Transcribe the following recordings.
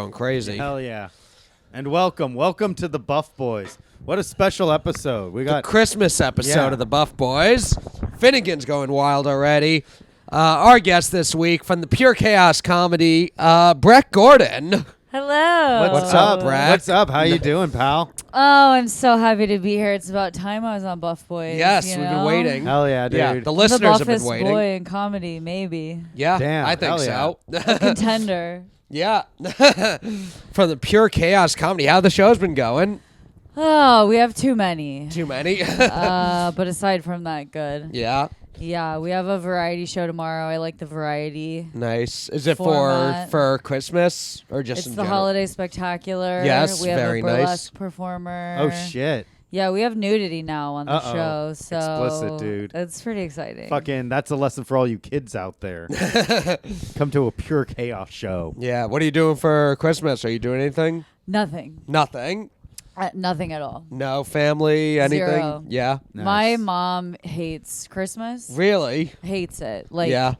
going crazy. Hell yeah. And welcome to the Buff Boys. What a special episode. We got Christmas episode of the Buff Boys. Finnegan's going wild already. Our guest this week from the Pure Chaos Comedy, Breck Gordon. Hello. What's up, Breck? What's up? How you doing, pal? Oh, I'm so happy to be here. It's about time I was on Buff Boys. Yes, you we've know? been waiting. Hell yeah, dude. Yeah, the I'm the listeners have been buffest waiting. boy in comedy, maybe. Yeah, Damn, I think hell so. A contender. Yeah. From the Pure Chaos Comedy, how the show's been going? Oh, we have too many. Too many? But aside from that, good. Yeah. Yeah, we have a variety show tomorrow. I like the variety. Nice. Is it Format. for Christmas or just It's in the general? holiday spectacular. Yes, we have very a nice. burlesque performer. Oh, shit. Yeah, we have nudity now on the Uh-oh. show, so Explicit, dude. It's pretty exciting. Fucking, that's a lesson for all you kids out there. Come to a Pure Chaos show. Yeah. What are you doing for Christmas? Are you doing anything? Nothing. Nothing. Nothing at all. No family, anything? Zero. Yeah. Nice. My mom hates Christmas. Really? Hates it. Like yeah.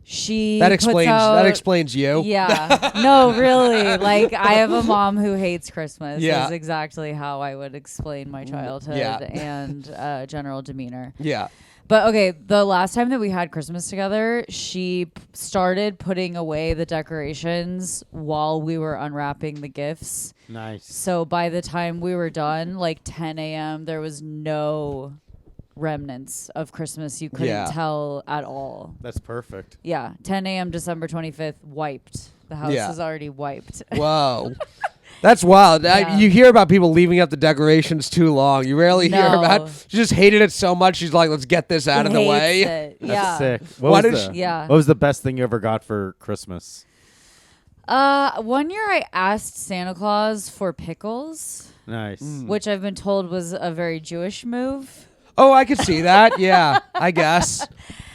she That puts explains out- you. Yeah. No, really. Like I have a mom who hates Christmas. Yeah. Is exactly how I would explain my childhood Yeah. and general demeanor. Yeah. But okay, the last time that we had Christmas together, she started putting away the decorations while we were unwrapping the gifts. Nice. So by the time we were done, like 10 a.m., there was no remnants of Christmas. You couldn't tell at all. That's perfect. Yeah, 10 a.m. December 25th, wiped. The house Yeah. is already wiped. Whoa. That's wild. Yeah. You hear about people leaving up the decorations too long. You rarely hear No. about. She just hated it so much. She's like, let's get this out of the Hates way. it. That's Yeah. sick. Why What did was, she- the, Yeah. what was the best thing you ever got for Christmas? 1 year I asked Santa Claus for pickles, Nice. which I've been told was a very Jewish move. Oh, I could see that. Yeah, I guess.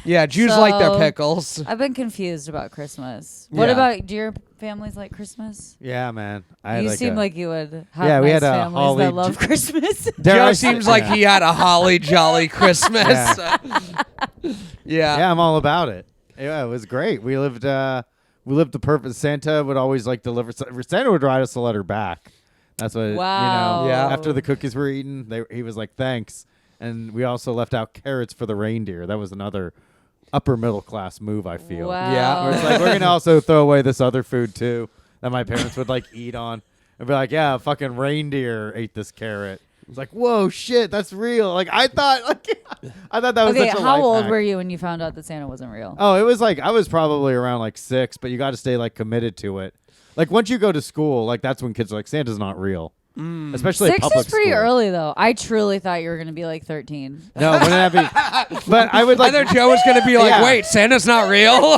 Yeah, Jews like their So- pickles. I've been confused about Christmas. What Yeah. about, do your families like Christmas? Yeah, man. I had You like seem a, like you would have Yeah, we nice had a families holly that love Christmas. Dare I Joe say- seems like yeah. he had a holly jolly Christmas. Yeah. Yeah. I'm all about it. Yeah, it was great. We lived the perfect. Santa would always like deliver. Santa would write us a letter back. That's what Wow. you know. Yeah. After the cookies were eaten, he was like, "Thanks," and we also left out carrots for the reindeer. That was another upper middle class move. I feel. Wow. Yeah. Where it's like we're gonna also throw away this other food too that my parents would like eat on, and be like, "Yeah, fucking reindeer ate this carrot." It's like, whoa, shit, that's real. Like I thought that was Okay, such a how life old hack. were you when you found out that Santa wasn't real? Oh, it was like I was probably around like 6, but you got to stay like committed to it. Like once you go to school, like that's when kids are like Santa's not real, especially 6 public is pretty school. early, though. I truly thought you were going to be like 13. No, wouldn't that be? But I would I like thought Joe was going to be like, Yeah. wait, Santa's not real?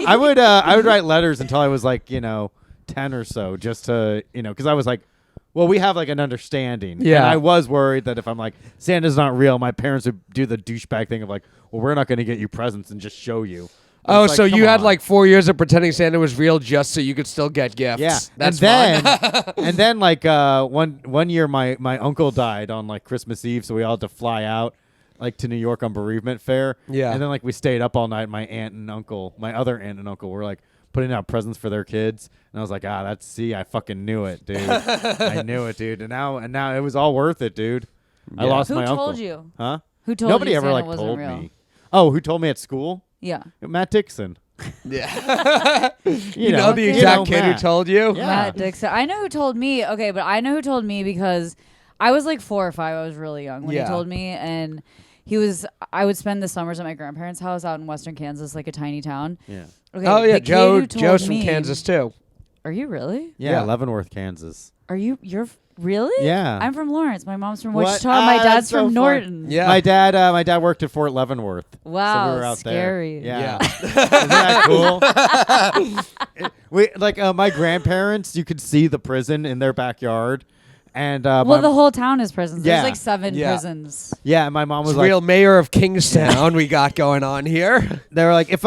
I would write letters until I was like 10 or so, just to because I was like, well, we have like an understanding. Yeah. And I was worried that if I'm like Santa's not real, my parents would do the douchebag thing of like, well, we're not going to get you presents and just show you. Oh, It's so like, you come had on. like 4 years of pretending Santa was real just so you could still get gifts. Yeah, That's and then fun. and then like one year my uncle died on like Christmas Eve, so we all had to fly out like to New York on bereavement fair. Yeah. and then like we stayed up all night. My other aunt and uncle, were like putting out presents for their kids, and I was like, I fucking knew it, dude. I knew it, dude. And now it was all worth it, dude. I Yeah. lost Who my uncle. told you? Huh? Who told Nobody you ever Santa like wasn't told real? me. Oh, who told me at school? Yeah. Matt Dixon. Yeah. You know the okay. exact kid who Matt. told you? Yeah. Matt Dixon. I know who told me. Okay, but I know who told me because I was like 4 or 5. I was really young when Yeah. he told me, and I would spend the summers at my grandparents' house out in western Kansas, like a tiny town. Yeah. Okay, Oh, yeah. the kid who told Joe's from me- Kansas, too. Are you really? Yeah, Yeah. Leavenworth, Kansas. You're really? Yeah. I'm from Lawrence. My mom's from What? Wichita. My Ah, dad's that's so from fun. Norton. Yeah. My dad worked at Fort Leavenworth. Wow, so we were out scary. there. Yeah. Isn't that cool? My grandparents, you could see the prison in their backyard, And Well, the whole town is prisons. Yeah. There's like 7 Yeah. prisons. yeah, and my mom was It's like, real mayor of Kingstown we got going on here. they were like, if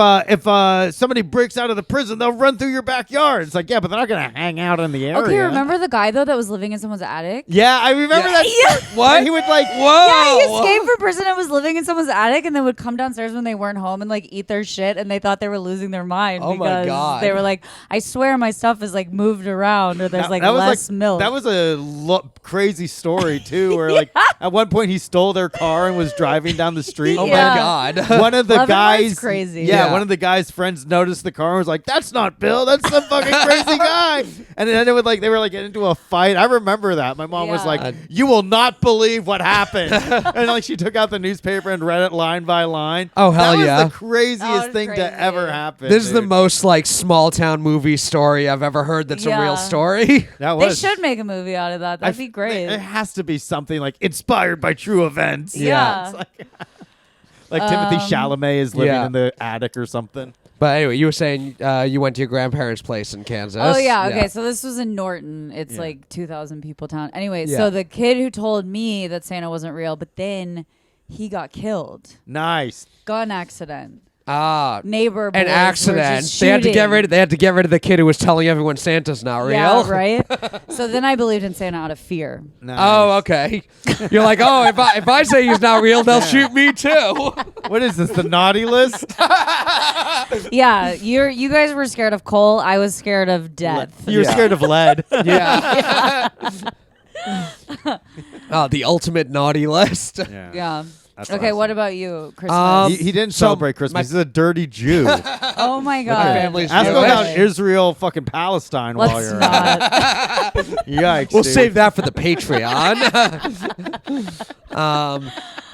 somebody breaks out of the prison, they'll run through your backyard. It's like, yeah, but they're not gonna hang out in the area. Okay, remember the guy though that was living in someone's attic? Yeah, I remember Yeah. that. What? He would like, Whoa. Yeah, he escaped from prison and was living in someone's attic, and then would come downstairs when they weren't home and like eat their shit, and they thought they were losing their mind Oh my because God. they were like, "I swear my stuff is like moved around, or there's like that was less milk." That was a crazy story too, where like at one point he stole their car and was driving down the street. Oh Yeah. my God. One of the Leavenworth's guys, crazy. Yeah, one of the guys' friends noticed the car and was like, "That's not Bill. That's some fucking crazy guy." And then it would like they were like getting into a fight. I remember that. My mom was Yeah. like, "You will not believe what happened," and like she took out the newspaper and read it line by line. Oh, hell that yeah. was the craziest That was thing crazy. to ever happen. This is the dude. most like small town movie story I've ever heard that's a Yeah. real story. That They was. should make a movie out of that. That'd be great. It has to be something like inspired by true events. Yeah. It's like Timothy Chalamet is living Yeah. in the attic or something. But anyway, you were saying you went to your grandparents' place in Kansas. Oh yeah, okay. So this was in Norton. It's Yeah. like 2,000 people town. Anyway, Yeah. so the kid who told me that Santa wasn't real, but then he got killed. Nice. Gun accident. Ah, Neighbor boys an were accident. just They had to get shooting. rid. They had to get rid of the kid who was telling everyone Santa's not real. Yeah, right. So then I believed in Santa out of fear. Nice. Oh, okay. You're like, oh, if I say he's not real, they'll shoot me too. What is this? The naughty list? Yeah, you guys were scared of coal. I was scared of death. You're Yeah. scared of lead. Yeah. Oh, the ultimate naughty list. Yeah. That's Okay, awesome. what about you, Christmas? He didn't So celebrate Christmas. He's a dirty Jew. Oh my god. family's Ask him Jewish. about Israel, fucking Palestine while Let's you're not. Yikes. We'll dude. save that for the Patreon.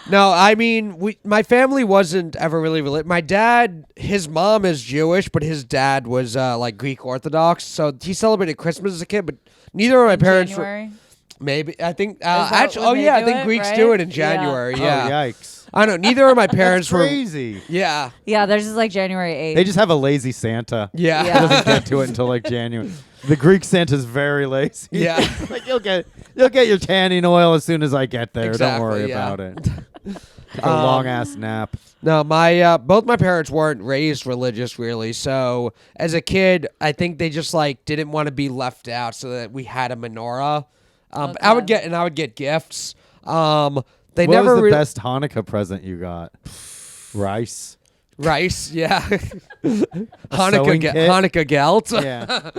No, I mean, my family wasn't ever really religious. My dad, his mom is Jewish, but his dad was like Greek Orthodox, so he celebrated Christmas as a kid. But neither of my parents were. January? Maybe I think that actually. when Oh they yeah, I do think it, Greeks right? do it in Yeah. January. Oh, Yeah. yikes. I don't know. Neither of my parents were. Crazy. Yeah. Yeah, theirs is like January 8th. They just have a lazy Santa. Yeah. Yeah. He doesn't get to it until like January. The Greek Santa's very lazy. Yeah. Like you'll get your tanning oil as soon as I get there. Exactly, Don't worry yeah. about it. Take a long ass nap. No, my both my parents weren't raised religious really. So as a kid, I think they just like didn't want to be left out, so that we had a menorah. Okay. I would get gifts. They What never was the re- best Hanukkah present you got? Rice. rice. Yeah, sewing kit? Hanukkah gelt. Yeah.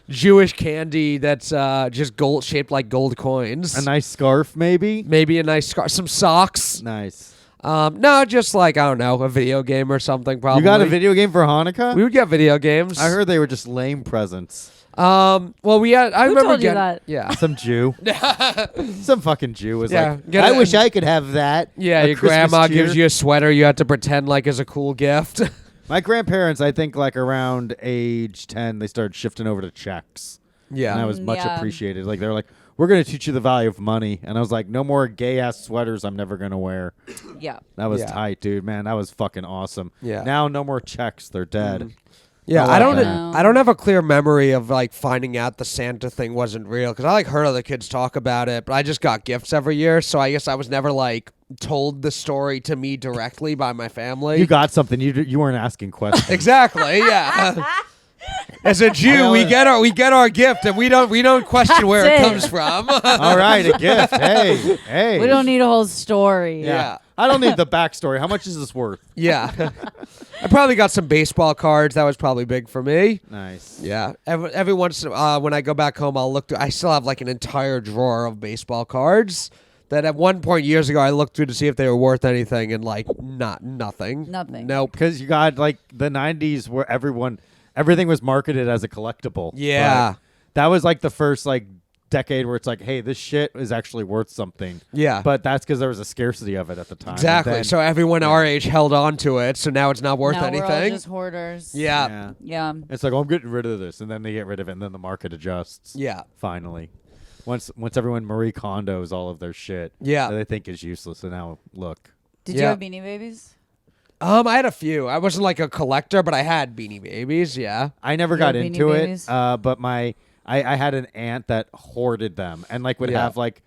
Jewish candy that's just gold shaped like gold coins. A nice scarf, maybe. Maybe a nice scarf, some socks. Nice. No, just like I don't know, a video game or something. Probably. You got a video game for Hanukkah? We would get video games. I heard they were just lame presents. Well, we had. I Who remember told you getting. that? Yeah. Some Jew. Some fucking Jew was Yeah, like, get I it- wish I could have that. Yeah, A your Christmas grandma cheer. gives you a sweater you have to pretend like is a cool gift. My grandparents, I think, like around age 10, they started shifting over to checks. yeah. And I was much Yeah. appreciated. Like, they were like, we're going to teach you the value of money. And I was like, no more gay ass sweaters I'm never going to wear. Yeah. That was Yeah. tight, dude. Man, that was fucking awesome. Yeah. Now, no more checks. They're dead. Yeah, I I don't. like that. I don't have a clear memory of like finding out the Santa thing wasn't real because I like heard other kids talk about it, but I just got gifts every year, so I guess I was never like told the story to me directly by my family. You got something. You weren't asking questions. exactly, yeah. As a Jew, we get our gift, and we don't question where it That's it. comes from. All right, a gift. Hey. We don't need a whole story. Yeah. I don't need the backstory. How much is this worth? Yeah, I probably got some baseball cards. That was probably big for me. Nice. Yeah, every once when I go back home, I'll look through. I still have like an entire drawer of baseball cards that at one point years ago I looked through to see if they were worth anything, and like nothing. Nothing. Nope. Because you got like the 90s where everything was marketed as a collectible. Yeah. Right? That was like the first like decade where it's like, hey, this shit is actually worth something. Yeah. But that's because there was a scarcity of it at the time. And Exactly. then- So everyone our age held on to it, so now it's not worth Now we're all anything. just hoarders. Yeah. yeah. Yeah. It's like, oh, I'm getting rid of this, and then they get rid of it, and then the market adjusts. Yeah. Finally, once everyone Marie Kondos all of their shit, Yeah. that they think is useless, and now look, Did Yeah. you have Beanie Babies? I had a few. I wasn't like a collector, but I had Beanie Babies. Yeah. I never You got have Beanie into it. Babies? But I had an aunt that hoarded them and like would Yeah. have like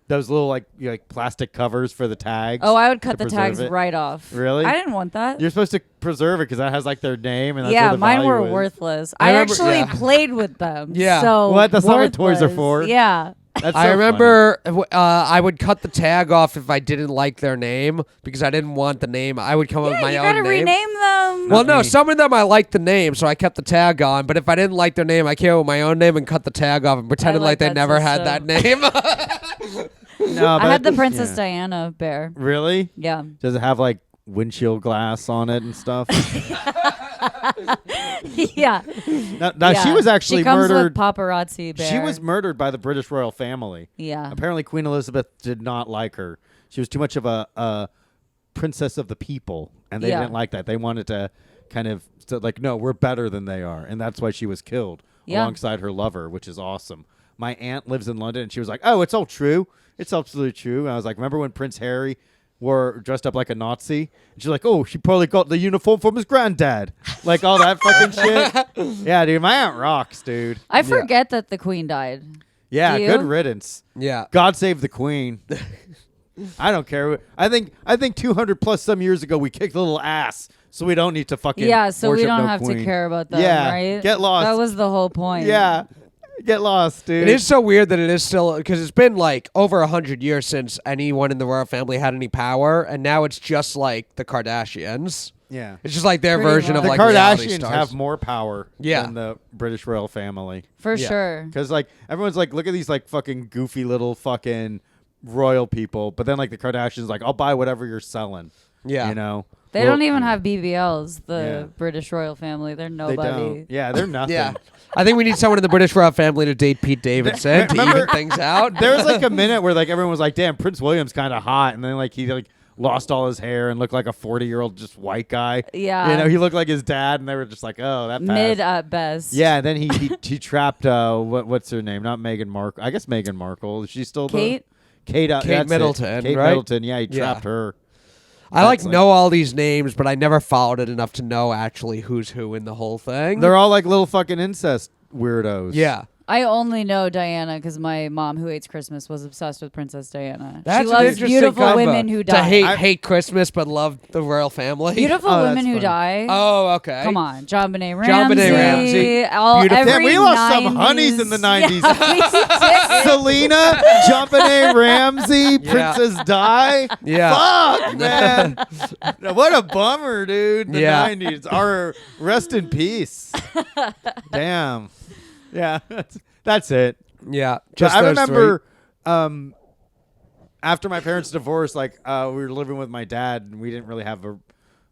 those little like plastic covers for the tags. Oh, I would cut to the tags preserve it. right off. Really? I didn't want that. You're supposed to preserve it because that has like their name and that's Yeah, where the mine value were is. worthless. I I remember- actually yeah. played with them. Yeah. So What? That's not what toys are worthless. for. Yeah. That's I so remember I would cut the tag off if I didn't like their name because I didn't want the name. I would come up with Yeah, my you own gotta name. rename them. Well, Not no, me. some of them I liked the name, so I kept the tag on. But if I didn't like their name, I came up with my own name and cut the tag off and pretended like like they that never had that system. name. funny. No, I had the but- Princess yeah. Diana bear. Really? Yeah. Does it have like windshield glass on it and stuff? Yeah. Now she Yeah. was actually she comes murdered. With paparazzi bear. She was murdered by the British royal family. Yeah. Apparently, Queen Elizabeth did not like her. She was too much of a princess of the people, and they Yeah. didn't like that. They wanted to kind of like, no, we're better than they are, and that's why she was killed Yeah. alongside her lover, which is awesome. My aunt lives in London, and she was like, "Oh, it's all true. It's absolutely true." And I was like, "Remember when Prince Harry were dressed up like a Nazi?" And she's like, "Oh, she probably got the uniform from his granddad." Like all that fucking shit. Yeah, dude, my aunt rocks, dude. I forget that the queen died. Yeah, Do you? good riddance. yeah. God save the queen. I don't care. I think 200 plus some years ago we kicked a little ass, so we don't need to fucking Yeah, so we worship don't no have queen. to care about them, Yeah, right? get lost. That was the whole point. Yeah, get lost, dude. It is so weird that it is still because it's been like over 100 years since anyone in the royal family had any power, and now it's just like the Kardashians. Yeah, It's just like their Pretty version of much. the like reality Kardashians stars. have more power Yeah. than the British royal family. For Yeah. sure. Because like everyone's like, look at these like fucking goofy little fucking royal people, but then like the Kardashians, like, I'll buy whatever you're selling. Yeah. You know, They Well, don't even have BBLs, the Yeah. British royal family. They're They nobody. don't. Yeah, they're nothing. Yeah. I think we need someone in the British royal family to date Pete Davidson to Remember- even things out. There was like a minute where like everyone was like, "Damn, Prince William's kind of hot," and then like he like lost all his hair and looked like a 40-year-old just white guy. Yeah. You know, he looked like his dad, and they were just like, "Oh, that passed." Mid at best. Yeah, and then he trapped what's her name? Not Meghan Markle. I guess Meghan Markle. Is she still Kate? Kate Kate that's it. Middleton, Kate right? Middleton. Yeah, he Yeah. trapped her. I like That's like- know all these names, but I never followed it enough to know actually who's who in the whole thing. They're all like little fucking incest weirdos. yeah. I only know Diana because my mom, who hates Christmas, was obsessed with Princess Diana. That's she an loves interesting beautiful combo. women who To die. hate Christmas but love the royal family. Beautiful Oh, women that's who funny. die. Oh, okay. Come on, John Benet Ramsey. John Benet Ramsey. All, Beautiful. Damn, every we lost some 90s. honeys in the 90s. Yeah, we did. Selena, John Benet Ramsey, Yeah. Princess Di. Yeah. Fuck, man. What a bummer, dude. The Yeah. 90s. Our rest in peace. Damn. Yeah, that's it. Yeah. But Just I those remember after my parents' divorce, like we were living with my dad, and we didn't really have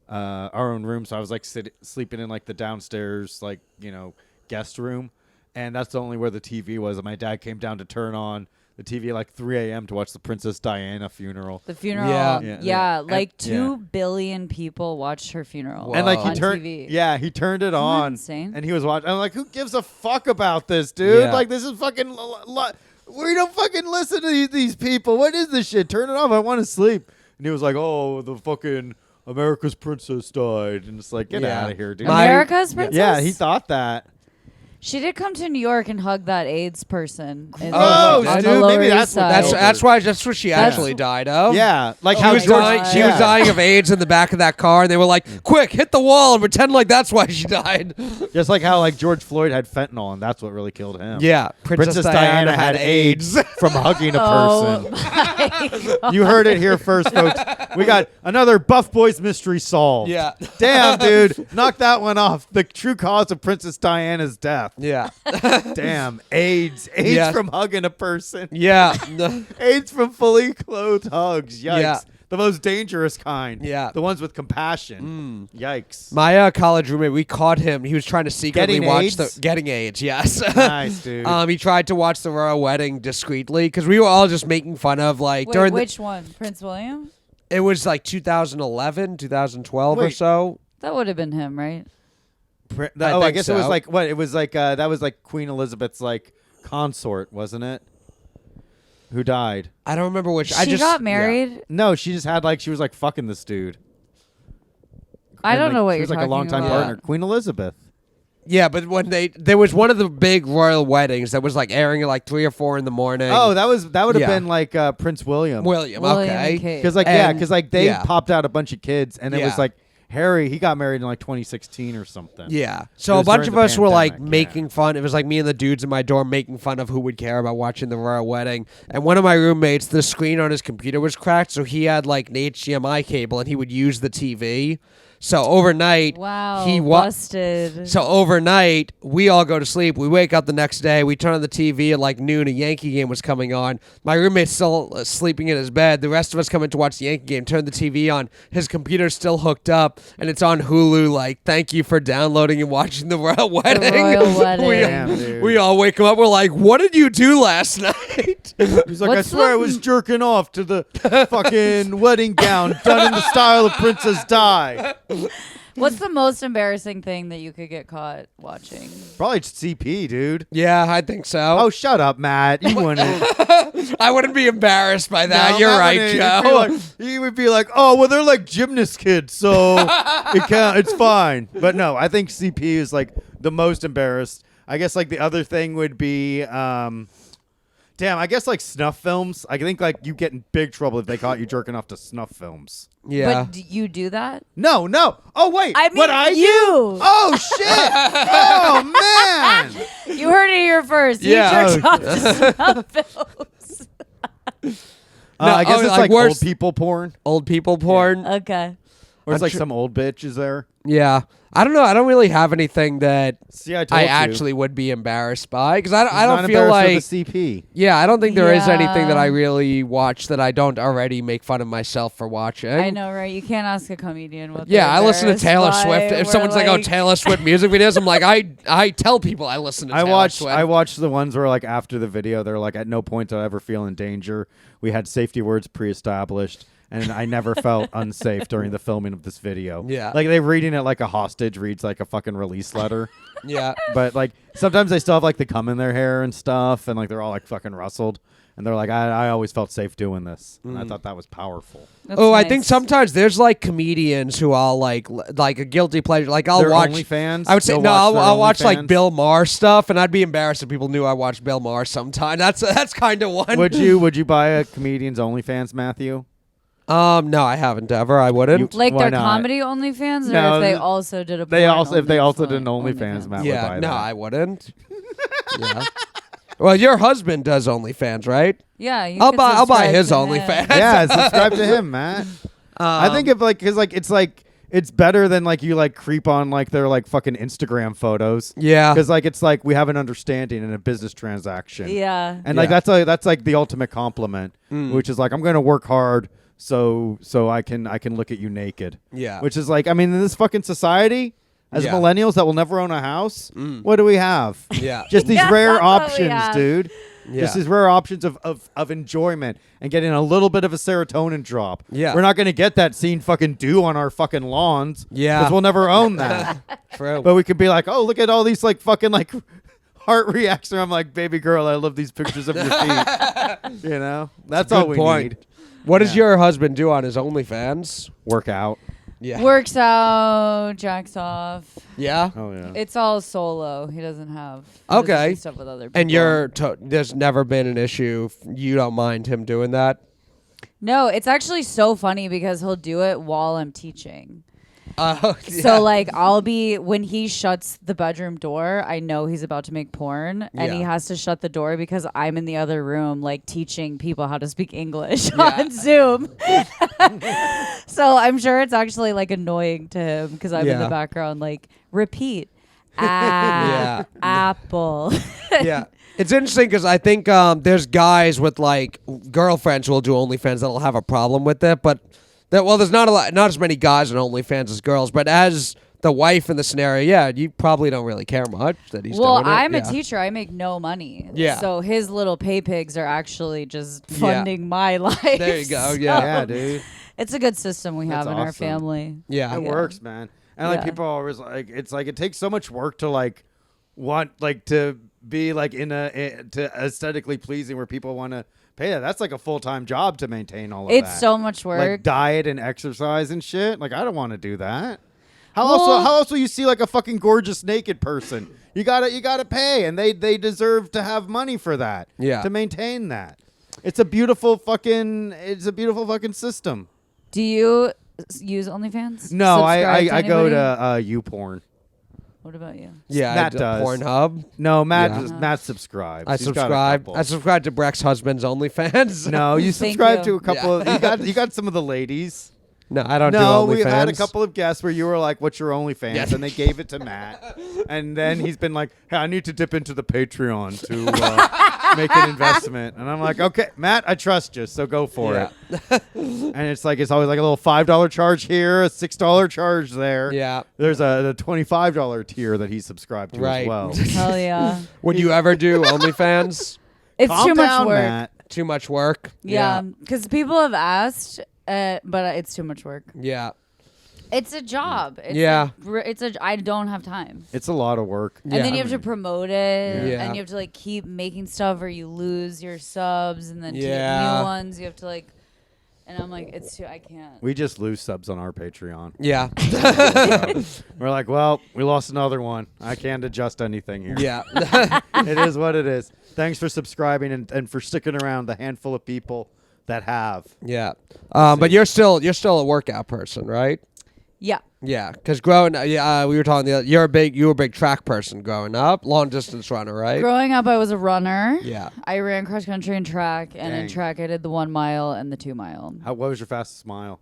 our own room, so I was like sleeping in like the downstairs, like guest room, and that's the only where the TV was. And my dad came down to turn on the TV at like 3 a.m. to watch the Princess Diana funeral. The funeral. Yeah. Yeah, Yeah. like And- 2 billion people watched her funeral. Whoa. And like on he turned, TV. he turned it that on, insane? and he was watching. I'm like, who gives a fuck about this, dude? Yeah. Like, this is fucking. We don't fucking listen to these people. What is this shit? Turn it off. I want to sleep. And he was like, oh, the fucking America's princess died, and it's like, get Yeah. out of here, dude. My- America's princess. Yeah, he thought that. She did come to New York and hug that AIDS person. Oh, on dude, the Lower maybe East that's what Side. That's what she That's- actually died of. Yeah, like Oh She how was George. dying. She yeah. was dying of AIDS in the back of that car, and they were like, "Quick, hit the wall and pretend like that's why she died." Just like how like George Floyd had fentanyl, and that's what really killed him. Yeah, Princess Diana had AIDS from hugging a Oh, person. You heard it here first, folks. We got another Buff Boys mystery solved. Yeah, Damn, dude. Knock that one off. The true cause of Princess Diana's death. yeah, Damn. AIDS. AIDS Yeah. from hugging a person. yeah, AIDS from fully clothed hugs. Yikes. Yeah. The most dangerous kind. Yeah. The ones with compassion. Yikes. My college roommate, we caught him. He was trying to secretly Getting watch AIDS? getting AIDS. Yes. Nice, dude. He tried to watch the royal wedding discreetly because we were all just making fun of like Wait, during which one? Prince William? it was like 2011, 2012 or Wait. so. That would have been him, right? I I think guess it was so. like what? It was like that was like Queen Elizabeth's like consort, wasn't it? Who died? I don't remember which. She got married. Yeah. No, she just had like she was like fucking this dude. I And, don't like, know what she you're was like talking a longtime about. partner. Queen Elizabeth. Yeah, but when there was one of the big royal weddings that was like airing at like 3 or 4 in the morning. Oh, that would have Yeah. been like Prince William. William, William okay. and Kate. Because like they yeah. popped out a bunch of kids, and it Yeah. was like Harry. He got married in like 2016 or something. Yeah. It So a was bunch during of the us were like pandemic, making fun. It was like me and the dudes in my dorm making fun of who would care about watching the royal wedding. And one of my roommates, the screen on his computer was cracked, so he had like an HDMI cable and he would use the TV. So overnight, Wow, he busted. So overnight, we all go to sleep. We wake up the next day. We turn on the TV at like noon. A Yankee game was coming on. My roommate's still sleeping in his bed. The rest of us come in to watch the Yankee game. Turn the TV on. His computer's still hooked up, and it's on Hulu. Like, thank you for downloading and watching the royal wedding. royal wedding. Damn, dude. we all wake him up. We're like, what did you do last night? He's like, What's I swear the- I was jerking off to the fucking wedding gown done in the style of Princess Di. What's the most embarrassing thing that you could get caught watching? Probably CP, dude. Yeah, I think so. Oh, shut up, Matt. You wouldn't. I wouldn't be embarrassed by that. No, You're Matt right, wouldn't. Joe. He would be like, oh, well, they're like gymnast kids, so it's fine. But no, I think CP is like the most embarrassed. I guess like the other thing would be, I guess like snuff films. I think like you get in big trouble if they caught you jerking off to snuff films. Yeah. But do you do that? No. Oh wait, I mean, what I do? you. Oh shit! Oh man! You heard it here first. Yeah. You jerked off to snuff films. I guess oh, it's like like worse- old people porn, Old people porn. Okay. or it's I'm like sure- some old bitch is there. Yeah. I don't know. I don't really have anything that See, I told I you. actually would be embarrassed by because I He's don't not feel embarrassed like with the CP. yeah I don't think there is anything that I Yeah. really watch that I don't already make fun of myself for watching. I know, right? You can't ask a comedian what. Yeah, they're I listen to embarrassed Taylor by. Swift. If We're someone's like, "Oh, Taylor Swift music videos," I'm like, I tell people I listen to Taylor Swift. I watched the ones where like after the video they're like, at no point did I ever feel in danger. We had safety words pre-established, and I never felt unsafe during the filming of this video. Yeah. Like they're reading it like a hostage reads like a fucking release letter. Yeah. But like sometimes they still have like the cum in their hair and stuff, and like they're all like fucking rustled, and they're like, I always felt safe doing this, and I thought that was powerful. That's Oh, I nice. think sometimes there's like comedians who I'll like a guilty pleasure. Like I'll Their watch OnlyFans? I would say You'll no. watch their I'll watch like OnlyFans? Bill Maher stuff, and I'd be embarrassed if people knew I watched Bill Maher sometime. That's kind of one. Would you buy a comedian's OnlyFans, Matthew? No, I haven't ever. I wouldn't. Like Why their not? comedy OnlyFans, or No, if they also did a They porn also if they also OnlyFans- did an OnlyFans, Matt would yeah. buy No, that. I wouldn't. Yeah. Well, your husband does OnlyFans, right? Yeah, you I'll could buy subscribe his to him. OnlyFans. Yeah, subscribe to him, Matt. I think if like, cause like it's better than like you like creep on like their like fucking Instagram photos. Yeah. Because like it's like we have an understanding in a business transaction. Yeah. And like Yeah. that's like the ultimate compliment, which is like I'm gonna work hard so I can look at you naked. Yeah. Which is like I mean in this fucking society, as Yeah. millennials that will never own a house, what do we have? Yeah. Just these Yeah, rare that's what we options, have. dude. Yeah. Just these rare options of enjoyment and getting a little bit of a serotonin drop. Yeah. We're not going to get that seeing fucking dew on our fucking lawns. Yeah. Because we'll never own that. True. But we could be like, oh, look at all these like fucking like heart reaction. I'm like, baby girl, I love these pictures of your feet. You know? That's all Good we point. need. What does Yeah. your husband do on his OnlyFans? Work out. Yeah. Works out, jacks off. Yeah. Oh, yeah. It's all solo. He doesn't have he doesn't Okay. do stuff with other people. And there's never been an issue. You don't mind him doing that? No, it's actually so funny because he'll do it while I'm teaching. Yeah. So like I'll be when he shuts the bedroom door, I know he's about to make porn, and he Yeah. has to shut the door because I'm in the other room like teaching people how to speak English Yeah. on Zoom. So I'm sure it's actually like annoying to him because I'm in Yeah. the background like repeat. Yeah. Apple. Yeah. It's interesting because I think there's guys with like girlfriends who will do OnlyFans that'll have a problem with it, but there's not as many guys on OnlyFans as girls. But as the wife in the scenario, yeah, you probably don't really care much that he's Well, doing it. I'm Yeah. a teacher. I make no money. Yeah. So his little pay pigs are actually just Yeah. funding my life. There you go. Yeah. Yeah, dude. It's a good system we have That's in our awesome. family. Yeah. It works, man. And like Yeah. people are always like, it's like it takes so much work to like want like to be like to aesthetically pleasing where people want to pay that. That's like a full-time job to maintain all of that. It's so much work. Like diet and exercise and shit. Like I don't want to do that. How else will you see like a fucking gorgeous naked person? You gotta pay, and they deserve to have money for that. Yeah. To maintain that. It's a beautiful fucking system. Do you use OnlyFans? No, Subscribe to I go anybody? to YouPorn. What about you? Yeah, Matt I do does. Pornhub. No, Matt Yeah. Matt subscribes. I He's got a subscribe. couple. I subscribe to Breck's husband's OnlyFans. No, you Thank subscribe you. to a couple. Yeah. You got some of the ladies. No, I don't No, do OnlyFans. we've had a couple of guests where you were like, "What's your OnlyFans?" Yeah. and they gave it to Matt, and then he's been like, "Hey, I need to dip into the Patreon to make an investment," and I'm like, "Okay, Matt, I trust you, so go for Yeah. it." And it's always like a little $5 charge here, a $6 charge there. Yeah. There's a $25 tier that he's subscribed to Right. as well. Hell yeah. Would you ever do OnlyFans? It's Calm too much down, work. Matt. Too much work. Yeah, because people have asked, but it's too much work. Yeah. It's a job. It's Yeah. I don't have time. It's a lot of work. And then you have to promote it, Yeah. and you have to like keep making stuff, or you lose your subs, and then to get Yeah. new ones, you have to like. And I'm like, it's too. I can't. We just lose subs on our Patreon. Yeah. We're like, well, we lost another one. I can't adjust anything here. Yeah. It is what it is. Thanks for subscribing and for sticking around, the handful of people that have. Yeah. But you're still a workout person, right? Yeah. Yeah, because growing, we were talking. You were a big track person growing up, long distance runner, right? Growing up, I was a runner. Yeah. I ran cross country and track, and in Dang. track, I did the 1 mile and the 2 mile. What was your fastest mile?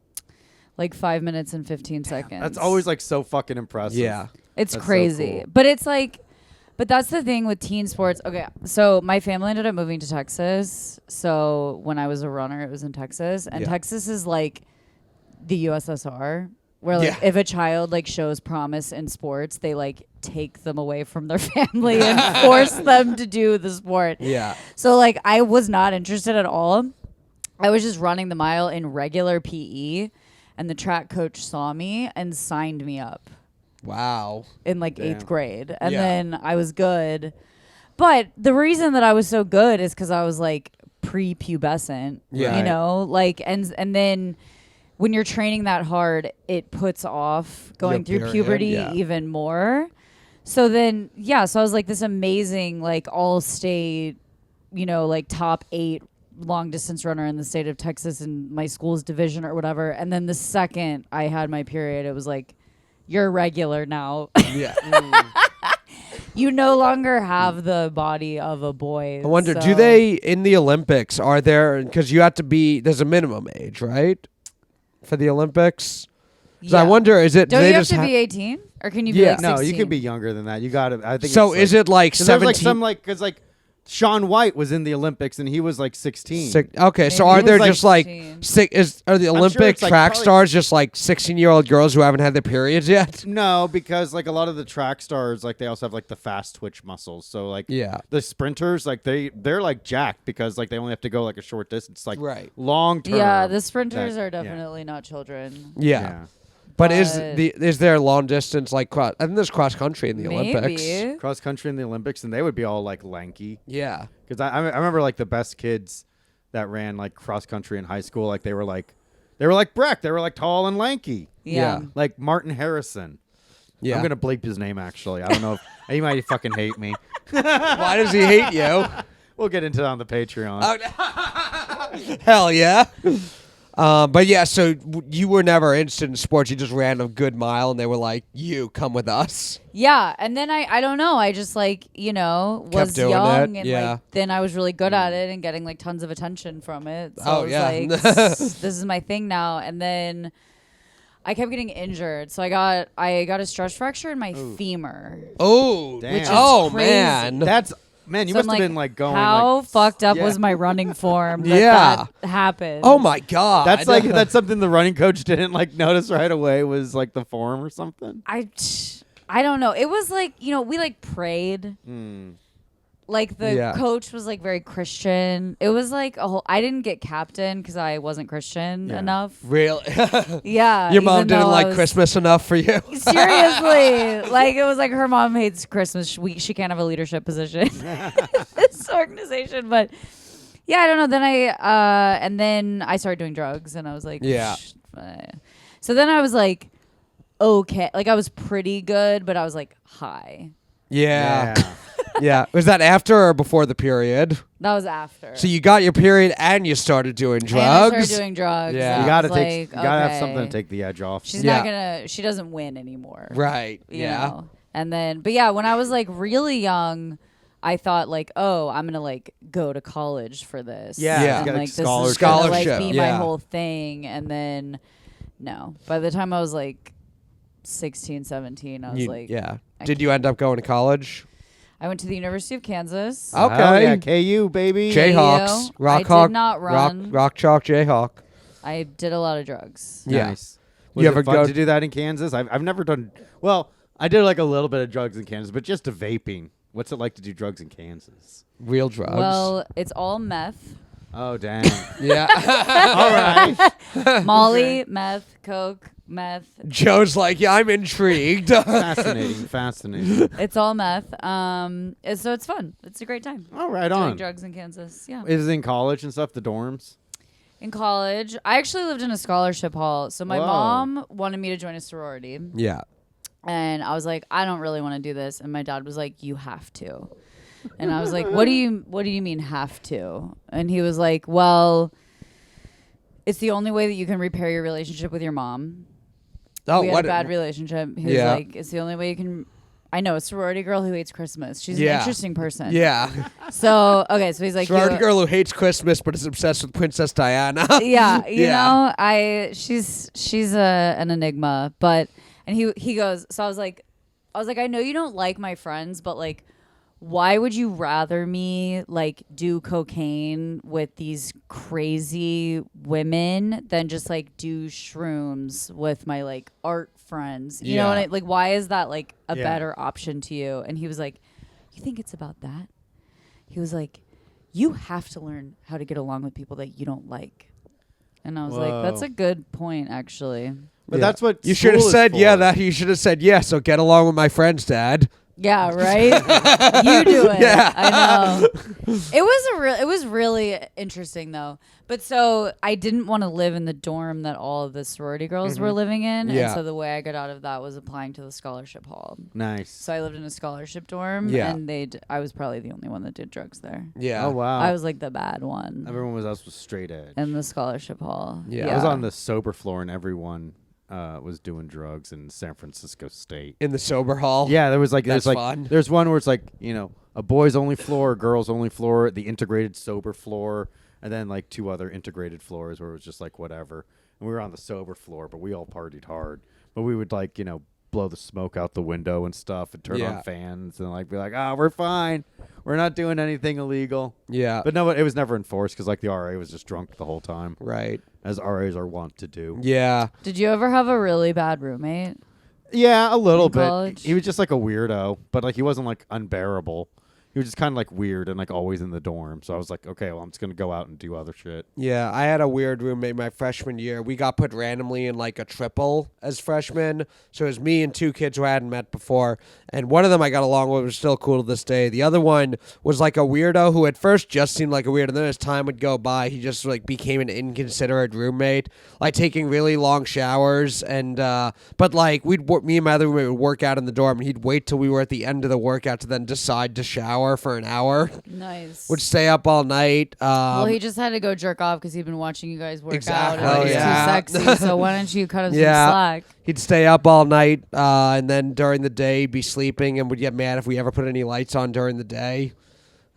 Like 5 minutes and 15 seconds. That's always like so fucking impressive. Yeah. It's That's so crazy. cool. But it's like, but that's the thing with teen sports. Okay, so my family ended up moving to Texas. So when I was a runner, it was in Texas. And Yeah. Texas is like the USSR, where like Yeah. if a child like shows promise in sports, they like take them away from their family and force them to do the sport. Yeah. So like I was not interested at all. I was just running the mile in regular PE, and the track coach saw me and signed me up Wow. in like Damn. 8th grade, and Yeah. then I was good. But the reason that I was so good is because I was like prepubescent, Yeah. you know, like and then when you're training that hard, it puts off going Your through period, puberty yeah. even more. So then, so I was like this amazing, like all state, you know, like top 8 long distance runner in the state of Texas in my school's division or whatever. And then the second I had my period, it was like, you're regular now. Yeah. You no longer have the body of a boy. I wonder, so- do they in the Olympics? Are there because you have to be? There's a minimum age, right, for the Olympics? 'Cause I Yeah. wonder, is it? Don't do they you have just to be 18, or can you be Yeah. like 16? No, you could be younger than that. You got to. I think. So it's is it like 'cause there's 17? like some because like Shaun White was in the Olympics and he was like 16. Okay, so Maybe are it there was just like 16. are the sure Olympic it's, like, track probably- stars just like 16-year-old girls who haven't had their periods yet? No, because like a lot of the track stars, like they also have like the fast twitch muscles. So like Yeah. the sprinters, like they're like jacked because like they only have to go like a short distance, like Right. long term. Yeah, the sprinters that- are yeah. definitely not children. Yeah. But But- is there long distance like cross? I think there's cross country in the Maybe. Olympics. Cross country in the Olympics, and they would be all like lanky. Yeah. Because I remember like the best kids that ran like cross country in high school, like they were like Breck. They were like tall and lanky, Yeah. Yeah. like Martin Harrison. Yeah. I'm gonna bleep his name actually. I don't know if he might fucking hate me. Why does he hate you? We'll get into that on the Patreon. Hell yeah. But yeah, so you were never interested in sports. You just ran a good mile, and they were like, "You come with us." Yeah, and then I don't know. I just like, you know, was doing young, it, and yeah. like then I was really good at it and getting like tons of attention from it. So Oh, I was yeah. like, this is my thing now. And then I kept getting injured, so I got a stress fracture in my femur. Oh, Damn. Which is oh crazy. man. That's man. You So must I'm have been like going. how like, fucked up yeah. was my running form that Yeah. that happened? Oh my god. That's like that's something the running coach didn't like notice right away was like the form or something. I don't know. It was like, you know, we like prayed. Like the Yeah. coach was like very Christian. It was like a whole. I didn't get captain because I wasn't Christian Yeah. enough. Really. Yeah, Your mom even though didn't I like was- Christmas enough for you. Seriously, like it was like her mom hates Christmas. She can't have a leadership position in this organization. But yeah, I don't know. Then and then I started doing drugs, and I was like, Yeah. So then I was like, okay. Like I was pretty good, but I was like high. Yeah. Yeah. Was that after or before the period? That was after. So you got your period and you started doing drugs? And I started doing drugs. Yeah. and You I gotta was take. like, You gotta have okay. something to take the edge off. She's Yeah. not gonna. She doesn't win anymore. Right. you Yeah. know? And then, but yeah, when I was like really young, I thought like, oh, I'm gonna like go to college for this. Yeah, Yeah. And you got a like this is gonna scholarship. like be Yeah. my whole thing. And then, no. By the time I was like 16, 17, I was like, yeah. I Did you end up going to college? I went to the University of Kansas. Oh. Hell Okay. yeah, KU baby. Jayhawks. I Rock did Hawk. not run. Rock Chalk Jayhawk. I did a lot of drugs. Yeah. Nice. Was You it ever fun go to do that in Kansas? I've never done. Well, I did like a little bit of drugs in Kansas, but just to vaping. What's it like to do drugs in Kansas? Real drugs. Well, it's all meth. Oh dang! yeah. All right, Molly, meth, coke, meth. Joe's like, yeah, I'm intrigued. fascinating. It's all meth. So it's fun. It's a great time. All right, Doing on. drugs in Kansas. Yeah. Is it in college and stuff? The dorms. In college, I actually lived in a scholarship hall. So my Whoa. mom wanted me to join a sorority. yeah. And I was like, I don't really want to do this. And my dad was like, you have to. And I was like, what do you mean have to? And he was like, well, it's the only way that you can repair your relationship with your mom. Oh, We had what a bad relationship. He was Yeah. like, it's the only way you can. I know, a sorority girl who hates Christmas. She's Yeah. an interesting person. Yeah. So, okay, so he's like, Sorority you- girl who hates Christmas but is obsessed with Princess Diana. yeah, you Yeah. know, she's an enigma. But and he goes, so I was like, I know you don't like my friends, but like, why would you rather me like do cocaine with these crazy women than just like do shrooms with my like art friends? You know Yeah. what like why is that like a Yeah. better option to you? And he was like, you think it's about that? He was like, you have to learn how to get along with people that you don't like. And I was like, that's Whoa. a good point, actually. But Yeah. that's what You should have school is said, yeah, for. that you should have said, yeah, so get along with my friends, Dad. Yeah, right? You do it. Yeah. I know. It was really interesting though. But so I didn't want to live in the dorm that all of the sorority girls were living in. Yeah. And so the way I got out of that was applying to the scholarship hall. Nice. So I lived in a scholarship dorm Yeah. and I was probably the only one that did drugs there. Yeah. Oh wow. I was like the bad one Everyone else was straight edge. in the scholarship hall. Yeah. I was on the sober floor, and everyone was doing drugs in San Francisco State. In the sober hall. Yeah, there was like That's there's like fun. there's one where it's like, you know, a boys only floor, a girls only floor, the integrated sober floor, and then like two other integrated floors where it was just like whatever. And we were on the sober floor, but we all partied hard. But we would like, you know, blow the smoke out the window and stuff and turn Yeah. on fans and like be like, we're fine. We're not doing anything illegal. Yeah. But no, it was never enforced because like the RA was just drunk the whole time, Right. as RAs are wont to do. Yeah. Did you ever have a really bad roommate? Yeah, a little In bit. college? He was just like a weirdo, but like he wasn't like unbearable. He was just kind of like weird and like always in the dorm. So I was like, okay, well, I'm just gonna go out and do other shit. Yeah, I had a weird roommate my freshman year. We got put randomly in like a triple as freshmen. So it was me and two kids who I hadn't met before. And one of them I got along with, was still cool to this day. The other one was like a weirdo who at first just seemed like a weirdo. And then as time would go by, he just like became an inconsiderate roommate, like taking really long showers. And, but like me and my other roommate would work out in the dorm and he'd wait till we were at the end of the workout to then decide to shower for an hour. Nice. Would stay up all night. Well, he just had to go jerk off because he'd been watching you guys work Exactly. out. And Oh, it was yeah. too sexy. So why don't you cut him Yeah. some slack? He'd stay up all night, and then during the day be sleeping, and would get mad if we ever put any lights on during the day.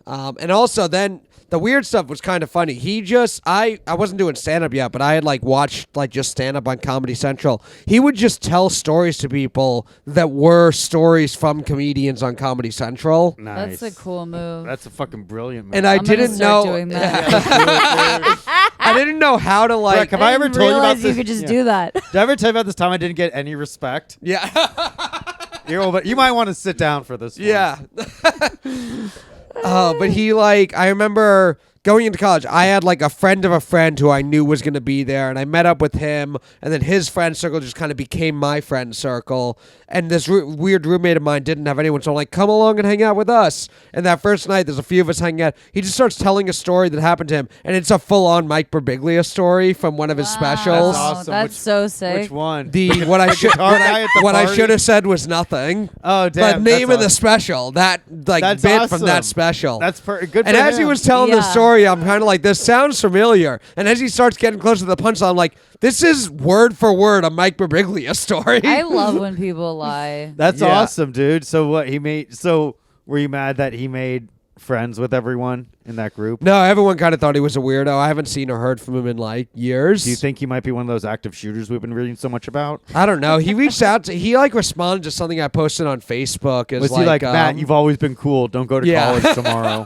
And also then the weird stuff was kind of funny. He just, I wasn't doing stand-up yet, but I had like watched like just stand-up on Comedy Central. He would just tell stories to people that were stories from comedians on Comedy Central. Nice. That's a cool move. That's a fucking brilliant move. And I I'm gonna didn't start know, doing that. I didn't know how to like, Breck, have I ever didn't told you about realize this? you could just Yeah. do that. Did I ever tell you about this time I didn't get any respect? yeah, But you might want to sit down for this one. yeah. But he like, I remember going into college, I had like a friend of a friend who I knew was going to be there, and I met up with him, and then his friend circle just kind of became my friend circle. And this weird roommate of mine didn't have anyone, so I'm like, come along and hang out with us. And that first night, there's a few of us hanging out. He just starts telling a story that happened to him, and it's a full-on Mike Birbiglia story from one of his specials. That's awesome. That's so sick. Which one? What I party? should have said was nothing. Oh, damn. But name that's of the special, that like That's bit awesome. from that special. That's good. And for as he him. was telling the Yeah. story, I'm kind of like, this sounds familiar. And as he starts getting closer to the punchline, I'm like, this is word for word a Mike Birbiglia story. I love when people lie. That's Yeah. awesome, dude. So what he made? So were you mad that he made friends with everyone in that group? No, everyone kind of thought he was a weirdo. I haven't seen or heard from him in like years. Do you think he might be one of those active shooters we've been reading so much about? I don't know. He reached out to, he like responded to something I posted on Facebook. As Was he like, Matt, you've always been cool. Don't go to Yeah. college tomorrow.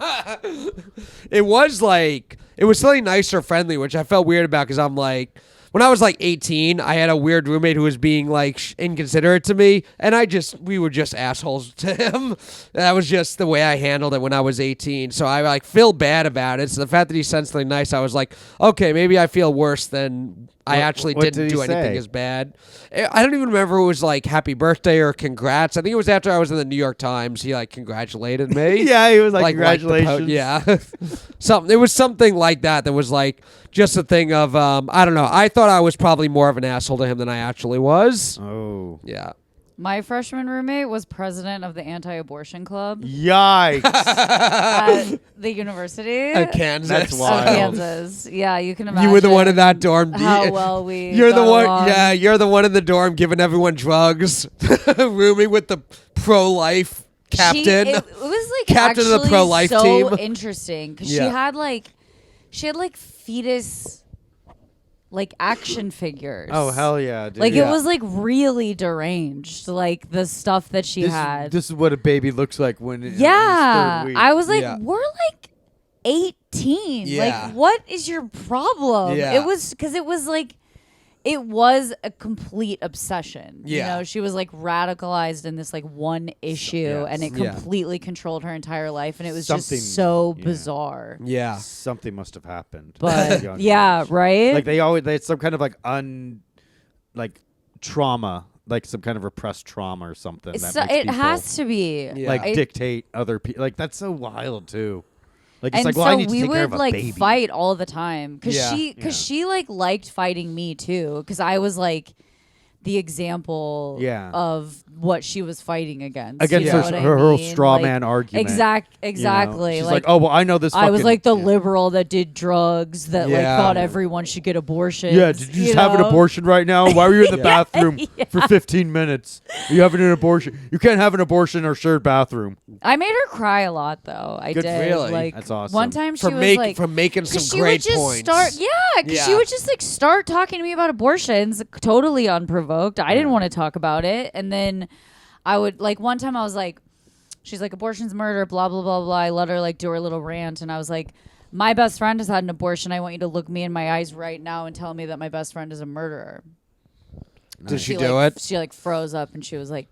It was like, it was something nice or friendly, which I felt weird about because I'm like, when I was like 18, I had a weird roommate who was being like inconsiderate to me, and we were just assholes to him. That was just the way I handled it when I was 18. So I like feel bad about it. So the fact that he said something nice, I was like, okay, maybe I feel worse than I actually what didn't did he do anything say? as bad. I don't even remember if it was like happy birthday or congrats. I think it was after I was in the New York Times. He like congratulated me. Yeah, he was like, the congratulations. yeah. Something. It was something like that. That was like just a thing of I don't know. I thought I was probably more of an asshole to him than I actually was. Oh. Yeah. My freshman roommate was president of the anti-abortion club Yikes. at the university At Kansas. That's of wild. Kansas. Yeah, you can imagine. You were the one in that dorm. How well we. You're the got one. along. Yeah, you're the one in the dorm giving everyone drugs, rooming with the pro-life captain. It was like Captain of the actually pro-life so team. interesting because Yeah. she had like fetus like action figures. Oh, hell yeah, dude. Like Yeah. it was like really deranged, like the stuff that she had. This is what a baby looks like when in its Yeah, third week. I was like, Yeah. we're like 18. Yeah. Like, what is your problem? Yeah. It was because it was like, it was a complete obsession. Yeah. You know, she was like radicalized in this like one issue, Yes. and it Yeah. completely controlled her entire life, and it was Something- just so yeah. bizarre. Yeah. Something must have happened. But Young yeah, age. right? Like they had some kind of like trauma, like some kind of repressed trauma or something. It's that makes it people, has to be. Yeah. like I- dictate other people. Like that's so wild too. Like it's And like, well, so I need to we take care of would a like baby. fight all the time because Yeah. she like liked fighting me too because I was like the example Yeah. of what she was fighting against. Against you her- know what I her whole mean? straw Like, man argument. Exactly. She's like, oh well, I know this. I was fucking- like the yeah. liberal that did drugs that like Yeah. thought everyone should get abortions. Yeah, did you just have an know? abortion right now? Why were you in the bathroom Yeah. for 15 minutes? Are you having an abortion? You can't have an abortion in our shared bathroom. I made her cry a lot though. I Good did. for you. Really? Like That's awesome. one time she For was like making Because some she great would just points. start, because she Yeah. would just like start talking to me about abortions, totally unprovoked. I didn't want to talk about it, and then I would like one time I was like, she's like abortion's murder, blah blah blah blah. I let her like do her little rant, and I was like, my best friend has had an abortion. I want you to look me in my eyes right now and tell me that my best friend is a murderer. Did she like, do it? She like froze up and she was like,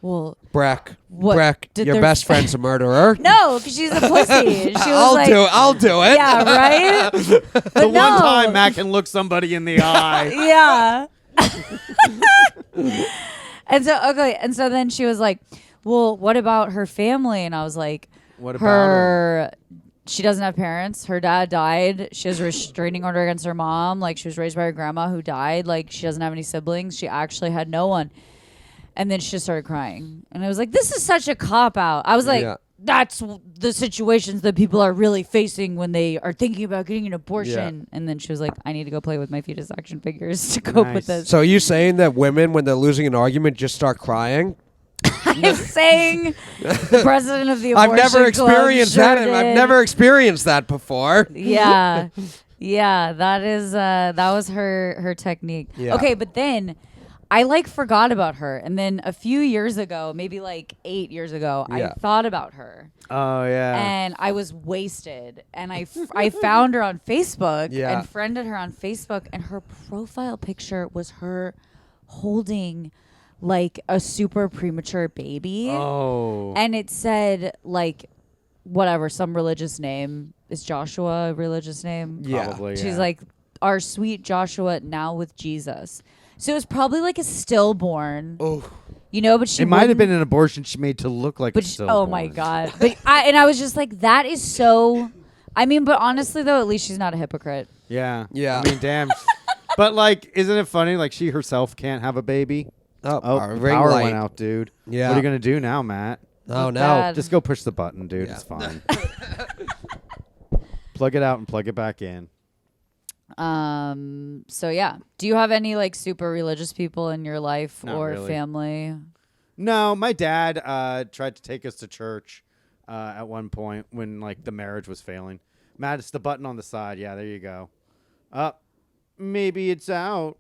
well, Breck. What Breck, did your their- best friend's a murderer. no, because she's a pussy. She was I'll like, do it. I'll do it. yeah, right. But The no. one time Matt can look somebody in the eye. Yeah. and so then she was like, well, what about her family? And I was like, What about her she doesn't have parents. Her dad died. She has a restraining order against her mom. Like she was raised by her grandma who died. Like she doesn't have any siblings. She actually had no one. And then she just started crying. And I was like, this is such a cop out. I was like, Yeah. that's the situations that people are really facing when they are thinking about getting an abortion. And then she was like, I need to go play with my fetus action figures to cope Nice. with this. So are you saying that women, when they're losing an argument, just start crying? I'm saying the president of the abortion I've never experienced club that. sure I've did. never experienced that before. Yeah. Yeah, that was her technique. Yeah. Okay, but then I like forgot about her, and then a few years ago, maybe like 8 years ago, Yeah. I thought about her, Oh yeah. and I was wasted, and I found her on Facebook Yeah. and friended her on Facebook, and her profile picture was her holding like a super premature baby. Oh. And it said like whatever, some religious name. Is Joshua a religious name? Yeah. Probably. She's yeah. like, our sweet Joshua now with Jesus. So it was probably like a stillborn, Oh, but she It might have wouldn't- been an abortion she made to look like But a she- stillborn. oh my god! But I was just like, that is so. I mean, but honestly though, at least she's not a hypocrite. Yeah. Yeah. I mean, damn. But like, isn't it funny? Like, she herself can't have a baby. oh, Oh, our the ring power light. went out, dude. Yeah. What are you gonna do now, Matt? Oh Look no. bad. Just go push the button, dude. Yeah. It's fine. Plug it out and plug it back in. So yeah, do you have any like super religious people in your life Not or really. family? No, my dad tried to take us to church at one point when like the marriage was failing. Matt, it's the button on the side. Yeah, there you go. Maybe it's out.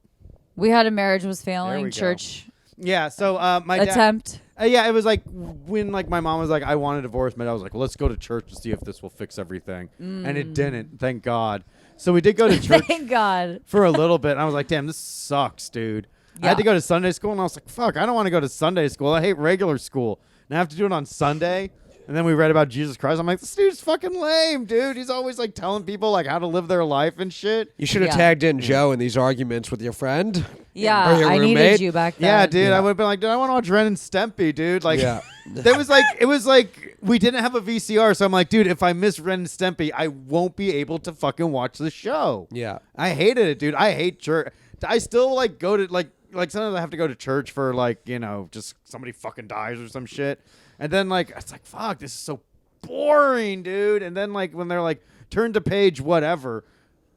We had a marriage was There we failing go. church Yeah, so my dad. attempt. Yeah, it was like when like my mom was like, I want a divorce, but I was like, well, let's go to church to see if this will fix everything, and it didn't. Thank God. So we did go to church Thank God. for a little bit. And I was like, damn, this sucks, dude. I had to Yeah. go to Sunday school, and I was like, fuck, I don't want to go to Sunday school. I hate regular school. And I have to do it on Sunday. And then we read about Jesus Christ. I'm like, this dude's fucking lame, dude. He's always like telling people like how to live their life and shit. You should have Yeah. tagged in Joe in these arguments with your friend. Yeah, Or your I needed roommate. you back then. Yeah, dude. Yeah. I would have been like, dude, I want to watch Ren and Stimpy, dude. Like, Yeah. there was like, it was like we didn't have a VCR, so I'm like, dude, if I miss Ren and Stimpy, I won't be able to fucking watch the show. Yeah. I hated it, dude. I hate church. I still like go to like sometimes I have to go to church for like, just somebody fucking dies or some shit. And then like it's like, fuck, this is so boring, dude. And then like when they're like turn to page whatever,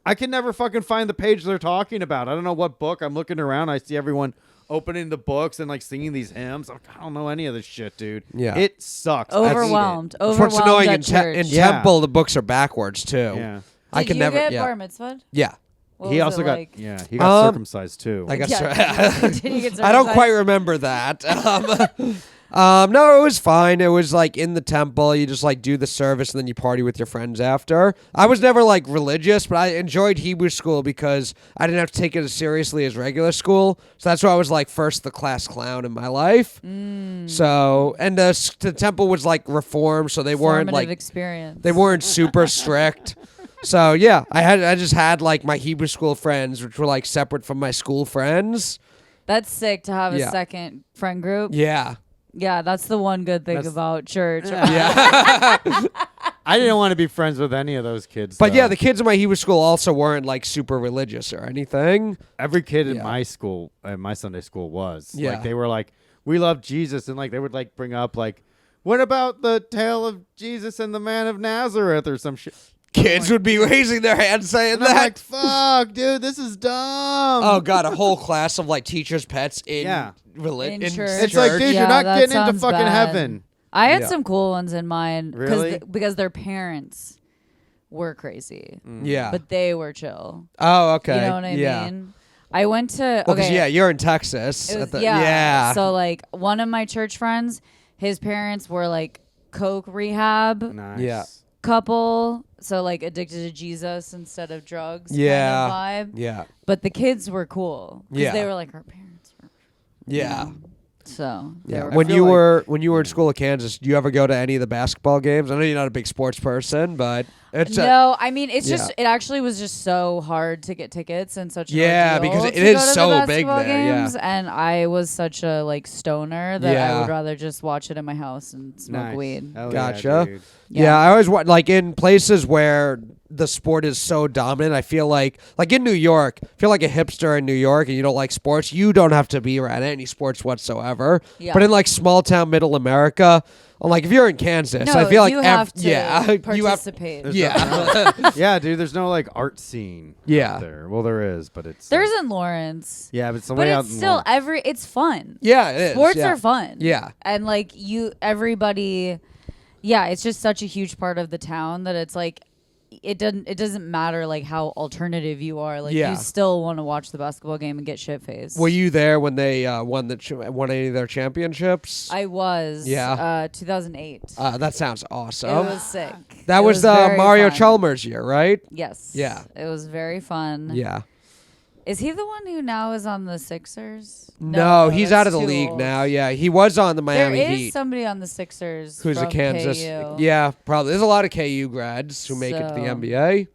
I can never fucking find the page they're talking about. I don't know what book. I'm looking around, I see everyone opening the books and like singing these hymns. I'm like, I don't know any of this shit, dude. Yeah. It sucks. I hate it. Overwhelmed. That's what's Overwhelmed annoying at in, church. in Yeah. Temple. The books are backwards too. Yeah. I Did can you never. get yeah. bar mitzvahed? Yeah. What He was also it got like? he got Um, circumcised too. I guess. Yeah. Did you get I don't circumcised? quite remember that. No, it was fine. It was like in the temple. You just like do the service and then you party with your friends after. I was never like religious, but I enjoyed Hebrew school because I didn't have to take it as seriously as regular school. So that's why I was like first the class clown in my life. So, and the temple was like reformed, so they weren't Formative like experience. they weren't super strict. So yeah, I just had like my Hebrew school friends, which were like separate from my school friends. That's sick to have a Yeah. second friend group. Yeah. Yeah, that's the one good thing That's- about church. Yeah. I didn't want to be friends with any of those kids. But yeah, though. the kids in my Hebrew school also weren't like super religious or anything. every kid in Yeah. my school, my Sunday school was. Yeah. Like they were like, we love Jesus, and like they would like bring up like, what about the tale of Jesus and the man of Nazareth or some shit. Kids would be raising their hands saying And I'm that. like, fuck, dude, this is dumb. Oh god, a whole class of like teachers' pets in Yeah. religion. In church. It's like, dude, Yeah, you're not that getting into sounds fucking bad. heaven. I had Yeah. some cool ones in mine Really? because their parents were crazy, Yeah. but they were chill. Oh, okay. You know what I yeah. mean? I went to Well, 'cause, okay. yeah, you're in Texas. It at was, the- yeah. So like one of my church friends, his parents were like coke rehab Nice. Yeah. couple, so like addicted to Jesus instead of drugs. Yeah. Kind of vibe. yeah. But the kids were cool because Yeah. they were like our parents were. Yeah. So they Yeah. were When cool. you were in school at Kansas, do you ever go to any of the basketball games? I know you're not a big sports person, but it's No, I mean it's Yeah. just it actually was just so hard to get tickets and such. an Yeah, ordeal because it to is go to the so big basketball there, yeah. games, and I was such a like stoner that I Yeah. would rather just watch it in my house and smoke Nice. weed. Hell Gotcha. Yeah, dude. Yeah, I always want like in places where the sport is so dominant. I feel like in New York, I feel like a hipster in New York, and you don't like sports. You don't have to be around any sports whatsoever. Yeah. But in like small town middle America, like if you're in Kansas, No, I feel like you have to yeah, you have participate. yeah, Yeah, dude, there's no like art scene Yeah. out there. Well, there is, but it's There's in Lawrence, yeah, but it's the but way out it's in still Lawrence. it's fun. yeah. It is. Sports yeah. are fun. Yeah. And like everybody, yeah, it's just such a huge part of the town that it's like it doesn't matter like how alternative you are. Like Yeah. you still want to watch the basketball game and get shit faced. Were you there when they won any of their championships? I was. Yeah. 2008. That sounds It awesome. was sick. That It was the very Mario fun. Chalmers year, right? Yes. Yeah. It was very fun. Yeah. Is he the one who now is on the Sixers? No, he's that's out of the too league old. now. Yeah, he was on the Miami There is Heat. somebody on the Sixers Who's a from Kansas? KU. Yeah, probably. There's a lot of KU grads who make it to the So- NBA.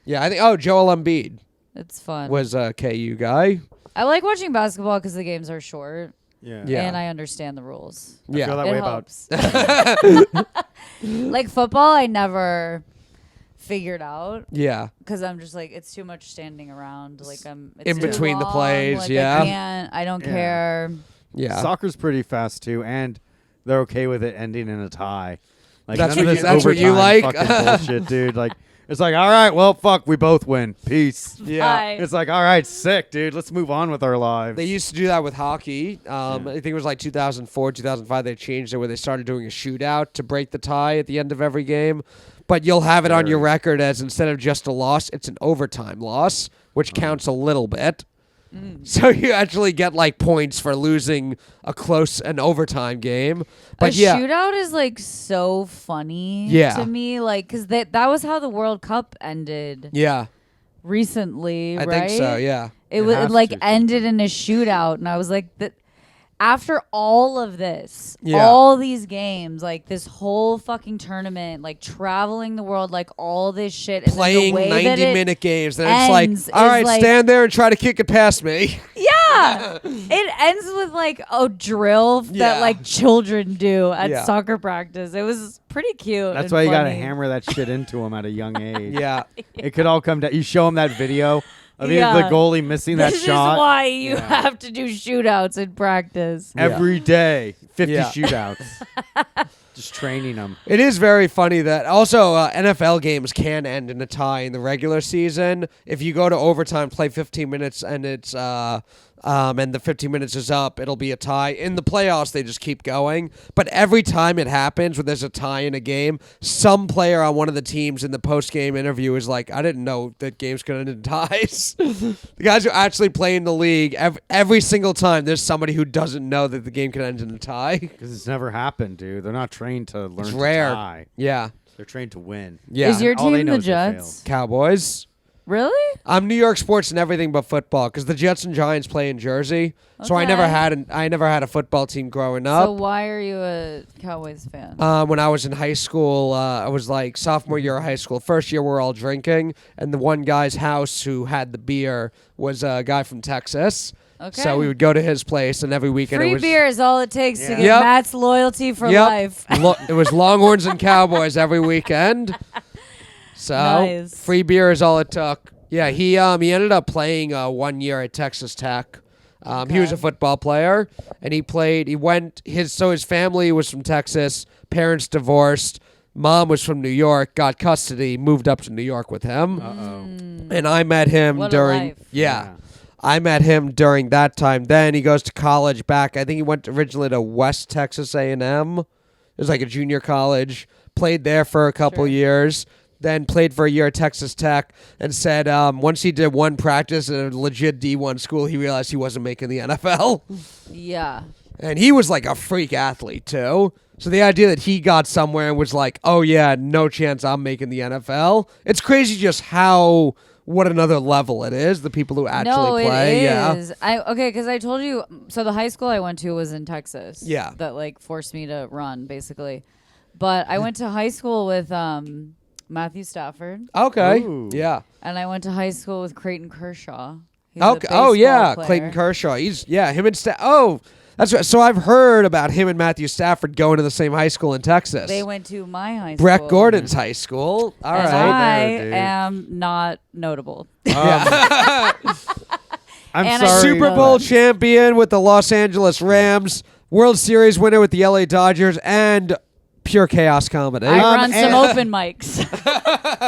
Yeah, I think. Oh, Joel Embiid It's fun. was a KU guy. I like watching basketball because the games are short Yeah. Yeah. and I understand the rules. I feel Yeah, that It way about helps. Like football, I never figured out yeah. because I'm just like it's too much standing around. Like it's In too between the long, plays, like, yeah. I can't. I don't Yeah. care. Yeah. Soccer's pretty fast too, and they're okay with it ending in a tie. Like That's none of what this you- that's what you overtime like? fucking bullshit, dude. Like it's like, all right, well, fuck, we both win. Peace. Yeah. Bye. It's like, all right, sick, dude. Let's move on with our lives. They used to do that with hockey. I think it was like 2004, 2005. They changed it where they started doing a shootout to break the tie at the end of every game. But you'll have it on your record as instead of just a loss, it's an overtime loss, which counts a little bit. So you actually get like points for losing an overtime game. But a yeah, shootout is like so funny Yeah. to me, like because that was how the World Cup ended yeah, recently, I right? think so. Yeah, It It was has like to ended in a shootout, and I was like, after all of this, Yeah. all these games, like this whole fucking tournament, like traveling the world, like all this shit, and then playing the way that 90-minute games. Then it's like, ends all is right, like- stand there and try to kick it past me. Yeah, it ends with like a drill Yeah. that like children do at Yeah. soccer practice. It was pretty cute. That's and why you got to funny. hammer that shit into them at a young age. Yeah, It could all come down. You show them that video of Yeah. the goalie missing that This shot is why you Yeah. have to do shootouts in practice. every day. 50 Yeah. shootouts. Just training them. it is very funny that also NFL games can end in a tie in the regular season. If you go to overtime, play 15 minutes, and it's and the 15 minutes is up, it'll be a tie. In the playoffs, they just keep going. But every time it happens, when there's a tie in a game, some player on one of the teams in the post-game interview is like, I didn't know that games could end in ties. The guys who actually play in the league, every single time, there's somebody who doesn't know that the game can end in a tie. Because it's never happened, dude. They're not trained to learn It's to rare. tie. Yeah. They're trained to win. Yeah. Is your All they team know the is they Jets? Cowboys? Really? I'm New York sports and everything but football because the Jets and Giants play in Jersey. So I never Okay. had a football team growing So up. why are you a Cowboys fan? When I was in high school, I was like sophomore year of high school. First year we're all drinking, and the one guy's house who had the beer was a guy from Texas. Okay. So we would go to his place, and every weekend Free it was beer is all it takes to Yeah. get Yep. Matt's loyalty for Yep. life. It was Longhorns and Cowboys every weekend. So Nice. free beer is all it took. Yeah, he ended up playing 1 year at Texas Tech. He was a Okay. football player, and his family was from Texas. Parents divorced. Mom was from New York. Got custody. Moved up to New York with him. And I met him What a during life. yeah. I met him during that time. Then he goes to college back. I think he went originally to West Texas A&M. It was like a junior college. Played there for a couple Sure. years. Then played for a year at Texas Tech and said once he did one practice at a legit D1 school, he realized he wasn't making the NFL. Yeah. And he was like a freak athlete too. So the idea that he got somewhere and was like, oh yeah, no chance I'm making the NFL. It's crazy just what another level it is, the people who actually play. it is. Because I told you. So the high school I went to was in Texas. Yeah. That like forced me to run basically, but I went to high school with Matthew Stafford, Yeah. Okay. Ooh. Yeah. and I went to high school with Creighton Kershaw. He's Okay. a Oh yeah, baseball Clayton player. Kershaw. Him and that's right. So I've heard about him and Matthew Stafford going to the same high school in Texas. They went to my high school. Breck Gordon's high school. All And right. there, dude. I am not notable. Yeah. I'm And I sorry. Super Bowl champion with the Los Angeles Rams, World Series winner with the LA Dodgers, and pure chaos comedy. I run some and- open mics.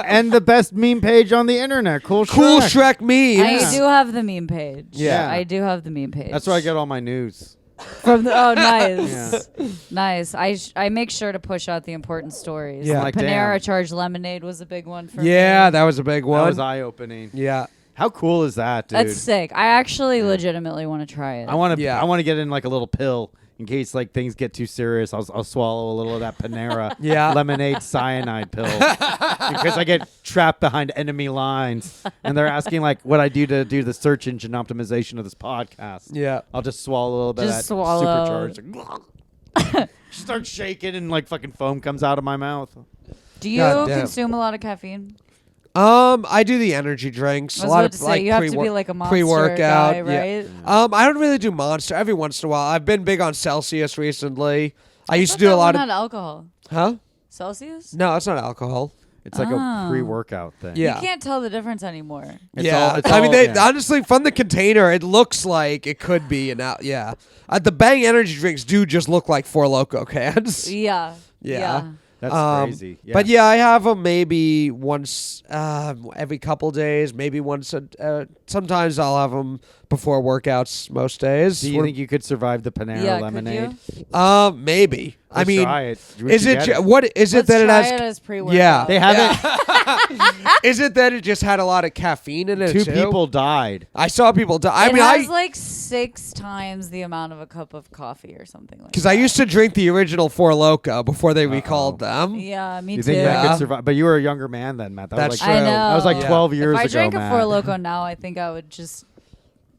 and the best meme page on the internet. Cool Cool Shrek. Shrek memes. I do have the meme page. Yeah. I do have the meme page. That's where I get all my news. From the, oh, nice, nice. I make sure to push out the important stories. Yeah. Like, Panera damn. charged lemonade was a big one for Yeah, me. that was a big That one. was eye-opening. Yeah. How cool is that, dude? That's sick. I actually legitimately want to try it. I want to. Yeah. I want to get in like a little pill. in case like things get too serious. I'll swallow a little of that Panera lemonade cyanide pill in case I get trapped behind enemy lines and they're asking like what I do to do the search engine optimization of this podcast. Yeah. I'll just swallow a little bit of that supercharged. Start shaking and like fucking foam comes out of my mouth. Do you consume a lot of caffeine? I do the energy drinks. I was about to say, you have to be like a Monster pre-workout, guy, right? Yeah. I don't really do Monster. Every once in a while, I've been big on Celsius recently. I used to do a lot of alcohol. Huh? Celsius? No, it's not alcohol. It's like a pre-workout thing. Yeah. You can't tell the difference anymore. I mean, honestly, from the container, it looks like it could be the Bang energy drinks do just look like Four Loko cans. Yeah. That's crazy. Yeah. But I have them maybe once every couple days, maybe once. Sometimes I'll have them before workouts most days. Do you think you could survive the Panera lemonade? Maybe. Let's try it. Is it what is Let's it that it try has? It as pre-workout. Yeah, they have it. Is it that it just had a lot of caffeine in it? Two people died. I saw people die. It has like 6 times the amount of a cup of coffee or something like that. Because I used to drink the original Four Loko before they recalled them. Yeah, me you too. think that could survive? But you were a younger man then, Matt. That's was like, true. I know. That was like 12 years ago, If I drank Matt. a Four Loko now, I think I would just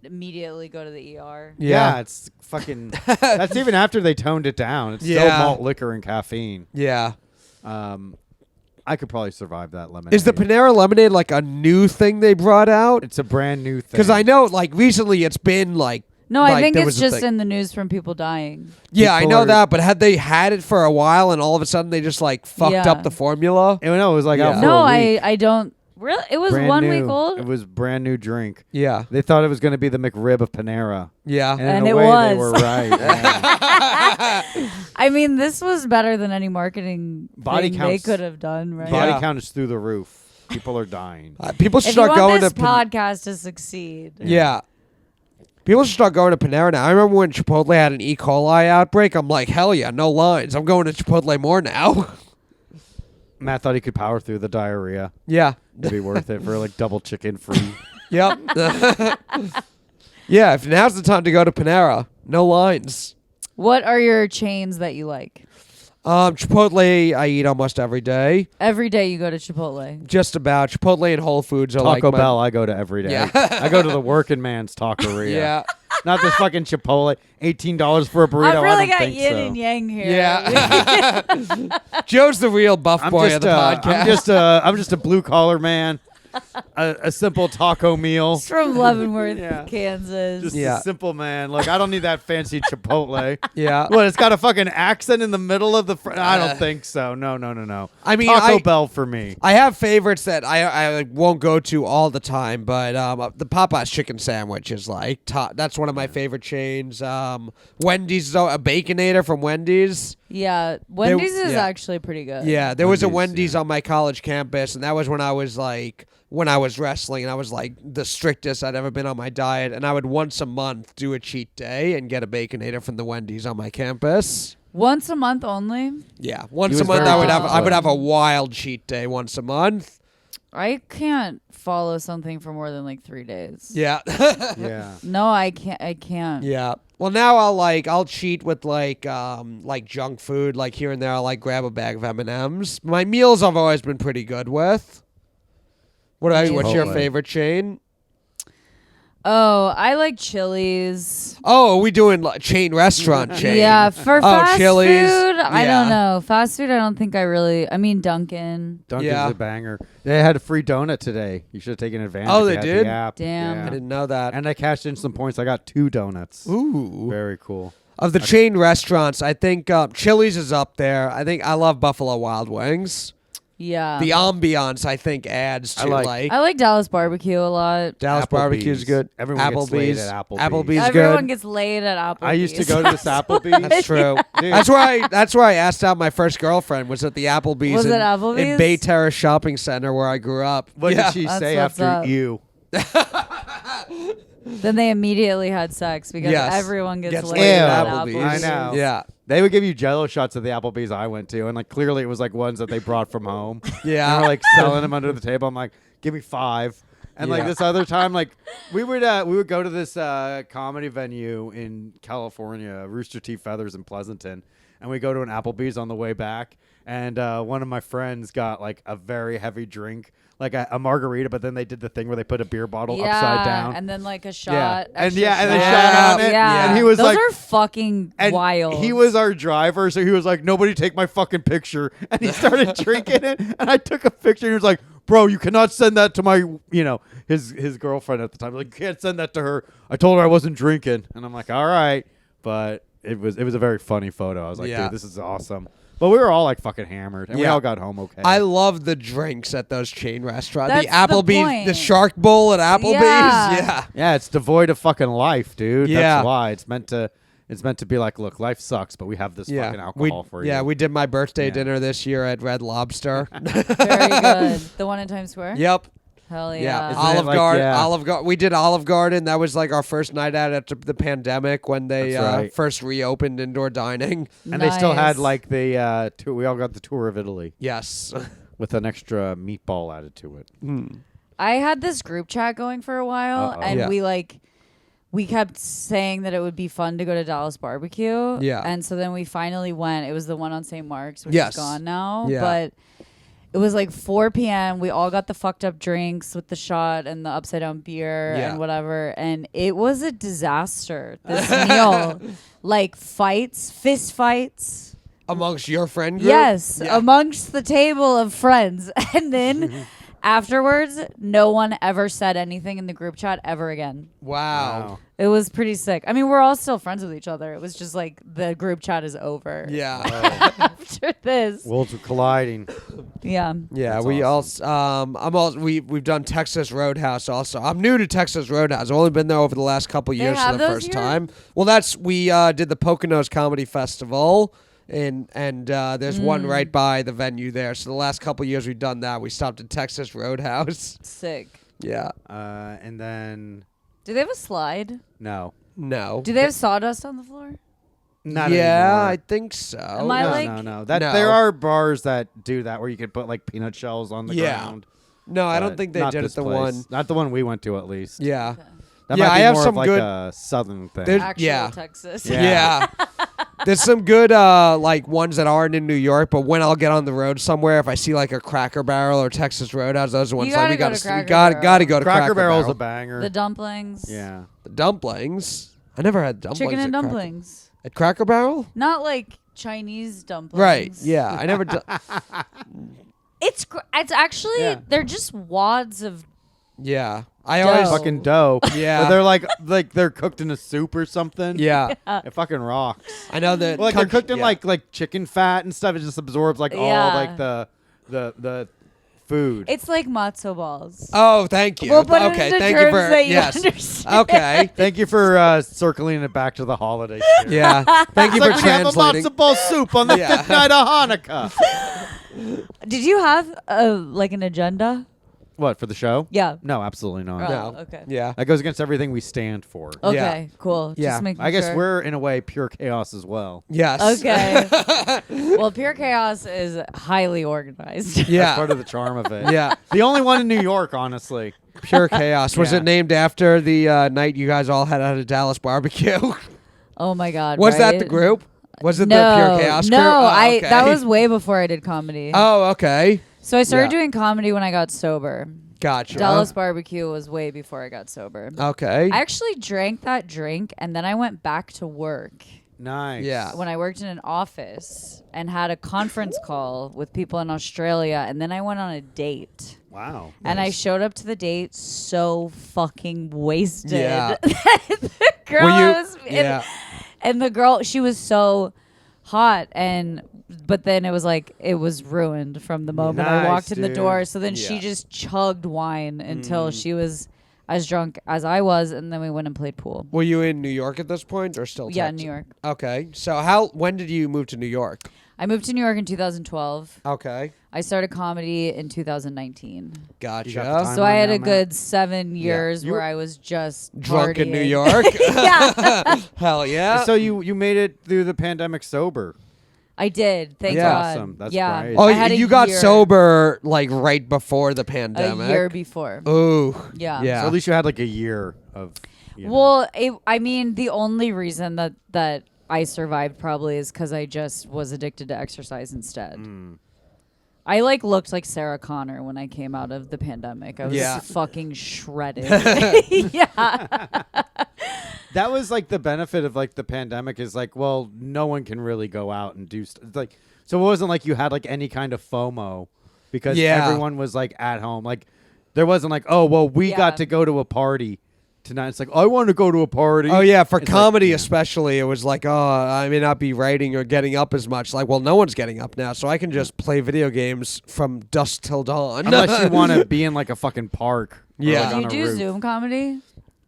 immediately go to the ER. Yeah, it's fucking. That's even after they toned it down. It's still malt liquor and caffeine. Yeah. I could probably survive that lemonade. Is the Panera lemonade like a new thing they brought out? It's a brand new thing. Because I know, like, recently it's been like. No, I think there it's was a just thing. in the news from people dying. Yeah, I People know are- that, but had they had it for a while and all of a sudden they just like fucked up the formula? No, it was like out for No, a week. I don't. Really? It was Brand 1 new. week old? It was brand new drink. Yeah. They thought it was going to be the McRib of Panera. Yeah. And in And a it way, was. they were right. Yeah. I mean, this was better than any marketing Body thing they counts- could have done, right? Body Yeah. count is through the roof. People are dying. People should If you start want going this to podcast to succeed. Yeah. People should start going to Panera now. I remember when Chipotle had an E. coli outbreak. I'm like, hell yeah, no lines. I'm going to Chipotle more now. Matt thought he could power through the diarrhea. Yeah. It'd be worth it for like double chicken free. Yep. Yeah, if now's the time to go to Panera. No lines. What are your chains that you like? Chipotle I eat almost every day. Every day you go to Chipotle. Just about. Chipotle and Whole Foods are like Taco Bell, I go to every day. Yeah. I go to the working man's taqueria. Yeah. Not this fucking Chipotle. $18 for a burrito. I've I really don't got think yin so. and yang here. Yeah. Joe's the real buff boy of the podcast. I'm just a blue collar man. A simple taco meal. It's from Leavenworth, Yeah. Kansas. Just Yeah. a simple man. Look, I don't need that fancy Chipotle. Yeah. What? It's got a fucking accent in the middle of the. I don't think so. No. I mean, Taco Bell for me. I have favorites that I won't go to all the time, but the Popeye's chicken sandwich is like top. That's one of my favorite chains. Wendy's, a Baconator from Wendy's. Yeah, Wendy's is yeah. actually pretty good. Yeah, there was a Wendy's, Wendy's on my college campus, and that was when I was wrestling, and I was like the strictest I'd ever been on my diet, and I would once a month do a cheat day and get a Baconator from the Wendy's on my campus. Once a month only? Yeah, once He a was month very I would have a disciplined. wild cheat day once a month. I can't follow something for more than like 3 days. Yeah. Yeah. No, I can't. Yeah. Well, now I'll cheat with like junk food. Like here and there, I'll like grab a bag of M&Ms. My meals I've always been pretty good with. What's your Chipotle. favorite chain? Oh, I like Chili's. Oh, are we doing chain restaurant chain? Yeah, for fast Chili's. food, I Yeah. don't know. Fast food, I don't think I mean Dunkin'. Dunkin's Yeah. a banger. They had a free donut today. You should have taken advantage. Oh, if they you had did? The app. Damn. Yeah. I didn't know that. And I cashed in some points. I got 2 donuts. Ooh. Very cool. Of the chain restaurants, I think Chili's is up there. I think I love Buffalo Wild Wings. Yeah. The ambiance, I think, adds to I I like Dallas barbecue a lot. Dallas Applebee's. Barbecue's good. Everyone gets laid at Applebee's. Applebee's Everyone good. gets laid at Applebee's. I used to go to this Applebee's. That's true. Dude. That's where I asked out my first girlfriend was at the Applebee's. Was in, it Applebee's? in Bay Terrace Shopping Center where I grew up. What Yeah. did she That's say what's after up. you? Then they immediately had sex because Yes. everyone gets Gets laid laid at at Applebee's. Applebee's. I know. Yeah. They would give you Jello shots at the Applebee's I went to, and like clearly it was like ones that they brought from home. Yeah. They were like selling them under the table. I'm like, give me 5. And Yeah. like this other time, like we would go to this comedy venue in California, Rooster Teeth Feathers in Pleasanton, and we go to an Applebee's on the way back. And one of my friends got like a very heavy drink, like a margarita, but then they did the thing where they put a beer bottle upside down. And then like a shot. Yeah. And extra and they shot. shot on it. Yeah. And he was Those like, are fucking and wild. he was our driver, so he was like, nobody take my fucking picture. And he started drinking it, and I took a picture, and he was like, bro, you cannot send that to my, his girlfriend at the time. Like, you can't send that to her. I told her I wasn't drinking. And I'm like, all right. But it was a very funny photo. I was like, Yeah. dude, this is awesome. But we were all like fucking hammered, and we Yeah. all got home okay. I love the drinks at those chain restaurants. That's The the Applebee's, point. the Shark Bowl at Applebee's. Yeah. yeah, it's devoid of fucking life, dude. Yeah. That's why it's meant to be like, look, life sucks, but we have this fucking alcohol for you. Yeah, we did my birthday Yeah. dinner this year at Red Lobster. Very good. The one in Times Square? Yep. Hell Yeah, yeah. Isn't it Olive like- Garden. yeah. Olive Garden. We did Olive Garden. That was like our first night out after the pandemic when they That's right. first reopened indoor dining. And they still had Nice. like the tour. We all got the tour of Italy Yes. with an extra meatball added to it. I had this group chat going for a while, Uh-oh. and Yeah. we kept saying that it would be fun to go to Dallas Barbecue. Yeah. And so then we finally went. It was the one on St. Mark's, which Yes. is gone now. Yeah. But it was like 4 p.m. We all got the fucked up drinks with the shot and the upside down beer Yeah. and whatever. And it was a disaster. This meal. Like fist fights. Amongst your friend group? Yes, Yeah. amongst the table of friends. And then afterwards, no one ever said anything in the group chat ever again. Wow. It was pretty sick. I mean, we're all still friends with each other. It was just like the group chat is over Yeah. after this. Worlds were colliding. Yeah. Yeah, That's we awesome. also we've done Texas Roadhouse also. I'm new to Texas Roadhouse. I've only been there over the last couple years for have the those first here? time. Well, we did the Poconos Comedy Festival and there's one right by the venue there. So the last couple years we've done that. We stopped at Texas Roadhouse. Sick. Yeah. And then Do they have a slide? no, No. Do they have sawdust on the floor? not yeah, I anymore. think so. Am I no, like- no. No. There are bars that do that where you could put like peanut shells on the Yeah. ground. No, I don't but think they not did this it the place. one. Not the one we went to, at least. Yeah. Okay. That Yeah, might I be have more some of like good- a southern thing. There's- Actual yeah. Texas. Yeah. Yeah. There's some good like ones that aren't in New York, but when I'll get on the road somewhere, if I see like a Cracker Barrel or Texas Roadhouse, those are ones You like we gotta go gotta to Cracker gotta Barrel. go to Cracker Barrel's Barrel. a banger. The dumplings. yeah. The dumplings. I never had dumplings. Chicken and at Cracker- dumplings. at Cracker Barrel. Not like Chinese dumplings. Right. Yeah. I never. It's actually Yeah. they're just wads of Yeah. I always. Dough. Fucking dough. Yeah. But they're like they're cooked in a soup or something. Yeah. It fucking rocks. I know that. Well, like they're country- cooked in yeah. like chicken fat and stuff. It just absorbs like all Yeah. like the food. It's like matzo balls. Oh, thank you. We'll put it Okay. into Thank you terms for. that you Yes. understand. Okay. Thank you for circling it back to the holiday spirit. Yeah. Thank you It's for like we have a translating. matzo ball soup on the Yeah. fifth night of Hanukkah. Did you have like an agenda? What, for the show? Yeah. No, absolutely not. Oh, No. okay. Yeah. That goes against everything we stand for. Okay, cool. Yeah. Just making I guess sure. we're in a way pure chaos as well. Yes. Okay. Well, Pure Chaos is highly organized. That's Yeah. part of the charm of it. Yeah. The only one in New York, honestly. Pure chaos. Was Yeah. it named after the night you guys all had at a Dallas barbecue? Oh my God. Was that right? the group? Was it No, the Pure Chaos no. group? Oh, I okay. that was way before I did comedy. Oh, okay. So I started Yeah. doing comedy when I got sober. Gotcha. Dallas Barbecue was way before I got sober. Okay. I actually drank that drink and then I went back to work Nice. Yeah. when I worked in an office and had a conference call with people in Australia, and then I went on a date. Wow. And I showed up to the date so fucking wasted. Yeah. The girl Were you- was, yeah. and the girl, she was so hot, but then it was like it was ruined from the moment I Nice, walked in the dude. door. So then she Yeah. just chugged wine until she was as drunk as I was, and then we went and played pool. Were you in New York at this point, or still? Yeah, Texas? New York. Okay. So when did you move to New York? I moved to New York in 2012. Okay. I started comedy in 2019. Gotcha. You got the time. So I had now, a Matt. good 7 years You where were I was just Drunk in New partying. York. Yeah. Hell yeah. So you made it through the pandemic sober. I did. Thank Yeah. God. Awesome. That's yeah. great. Oh, I had a you got year- sober like right before the a pandemic. year before. Ooh. Yeah. Yeah. So at least you had like a year of. You know. Well, I mean, the only reason that I survived probably is because I just was addicted to exercise instead. I like looked like Sarah Connor when I came out of the pandemic. I was Yeah. fucking shredded. Yeah. That was like the benefit of like the pandemic is like, well, no one can really go out and do stuff. Like, so it wasn't like you had like any kind of FOMO because Yeah. everyone was like at home. Like, there wasn't like, oh, well, we Yeah. got to go to a party tonight. It's like, I want to go to a party. Oh yeah, for It's like, comedy yeah. especially, it was like, oh, I may not be writing or getting up as much. Like, well, no one's getting up now, so I can just play video games from dusk till dawn. Unless you want to be in like a fucking park. or, Yeah. like, Did on you a do roof. Zoom comedy?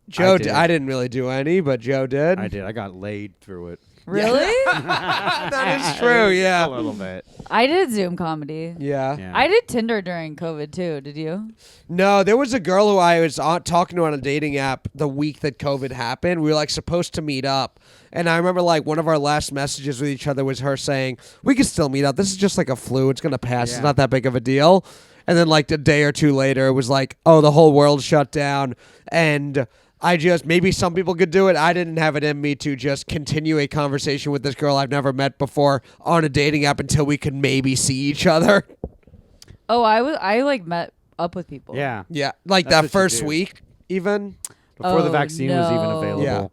Joe, I did. I didn't really do any, but Joe did. I did. I got laid through it. Really? That is true. A Yeah. little bit. I did Zoom comedy. Yeah. Yeah. I did Tinder during COVID too. Did you? No, there was a girl who I was talking to on a dating app the week that COVID happened. We were like supposed to meet up. And I remember like one of our last messages with each other was her saying, we can still meet up. This is just like a flu. It's going to pass. Yeah. It's not that big of a deal. And then like a day or two later, it was like, oh, the whole world shut down. And maybe some people could do it. I didn't have it in me to just continue a conversation with this girl I've never met before on a dating app until we could maybe see each other. Oh, I like met up with people. Yeah. Yeah. Like That's that what you first do. week, even. Before the Oh, vaccine was even no. available. Yeah.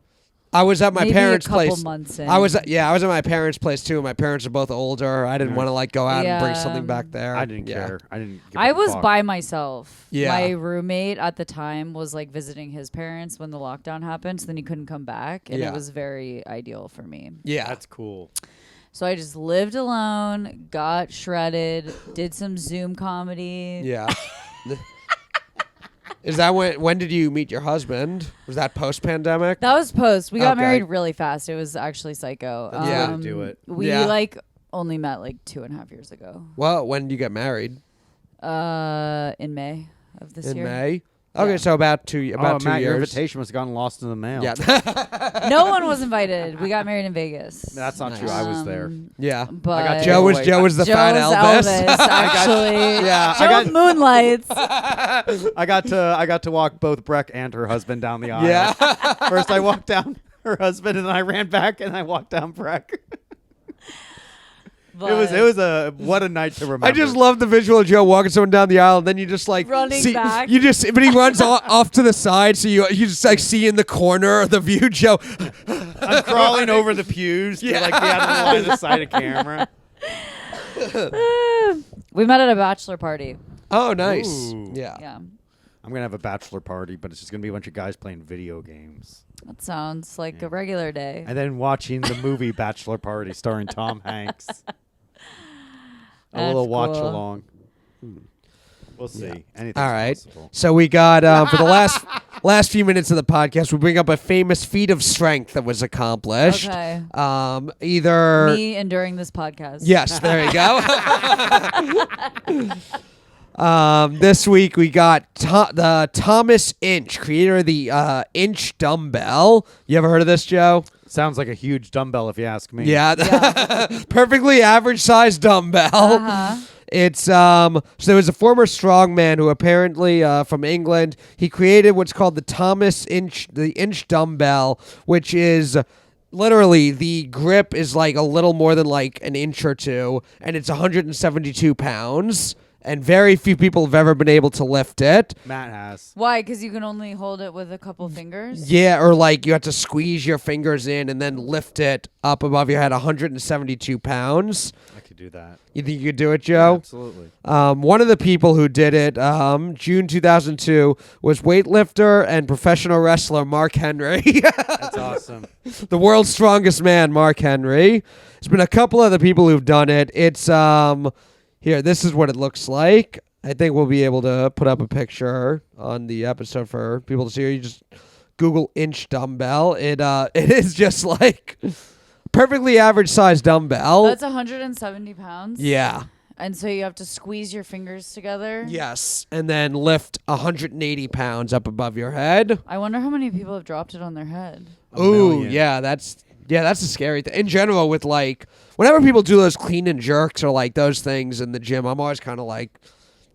I was at my Maybe parents' a couple place. months in. I was at my parents' place too. My parents are both older. I didn't want to like go out and bring Yeah. something back there. I didn't Yeah. care. I didn't. Give I a was fuck. by myself. Yeah. My roommate at the time was like visiting his parents when the lockdown happened, so then he couldn't come back, and Yeah. it was very ideal for me. Yeah. That's cool. So I just lived alone, got shredded, did some Zoom comedy. Yeah. Is that when did you meet your husband? Was that post pandemic? That was post. We got Okay. married really fast. It was actually psycho. That's the way to do it. We Yeah. like only met like 2.5 years ago. Well, when did you get married? In May of this In year. May. Okay, Yeah. so about two Matt, your years. invitation must have gotten lost in the mail. Yeah. No one was invited. We got married in Vegas. That's not true. I was there. Yeah. But got Joe was Wait, Joe was the Joe's fat Elvis. actually. Yeah, Joe I got. moonlights. I got to walk both Breck and her husband down the aisle. Yeah. First, I walked down her husband, and then I ran back and I walked down Breck. It was what a night to remember. I just love the visual of Joe walking someone down the aisle, and then you just like Running see, back. but he runs off to the side, so you just like see in the corner of the view, Joe. I'm crawling over the pews to like be out of the line of sight of camera. We met at a bachelor party. Oh, nice. Ooh. Yeah. Yeah. I'm gonna have a bachelor party, but it's just gonna be a bunch of guys playing video games, That sounds like a regular day. and then watching the movie Bachelor Party starring Tom Hanks. A That's little watch cool. along. We'll see. Yeah. Anything's All right. possible. So we got for the last few minutes of the podcast, we bring up a famous feat of strength that was accomplished. Okay. Either Me enduring this podcast. yes, there you go. This week we got the Thomas Inch, creator of the Inch Dumbell. You ever heard of this, Joe? Sounds like a huge dumbbell, if you ask me. Yeah, perfectly average sized dumbbell. Uh-huh. It's so there was a former strongman who apparently from England. He created what's called the Inch Dumbell, which is literally the grip is like a little more than like an inch or two, and it's 172 pounds. And very few people have ever been able to lift it. Matt has. Why? Because you can only hold it with a couple fingers? Yeah, or like you have to squeeze your fingers in and then lift it up above your head, 172 pounds. I could do that. You think you could do it, Joe? Absolutely. One of the people who did it, June 2002, was weightlifter and professional wrestler Mark Henry. That's awesome. The world's strongest man, Mark Henry. There's been a couple other people who've done it. It's here, this is what it looks like. I think we'll be able to put up a picture on the episode for people to see. You just Google Inch Dumbell. It is just like perfectly average size dumbbell. That's 170 pounds? Yeah. And so you have to squeeze your fingers together? Yes. And then lift 180 pounds up above your head. I wonder how many people have dropped it on their head. A Ooh, million. yeah, that's Yeah, that's a scary thing. In general, with like, whenever people do those clean and jerks or like those things in the gym, I'm always kind of like,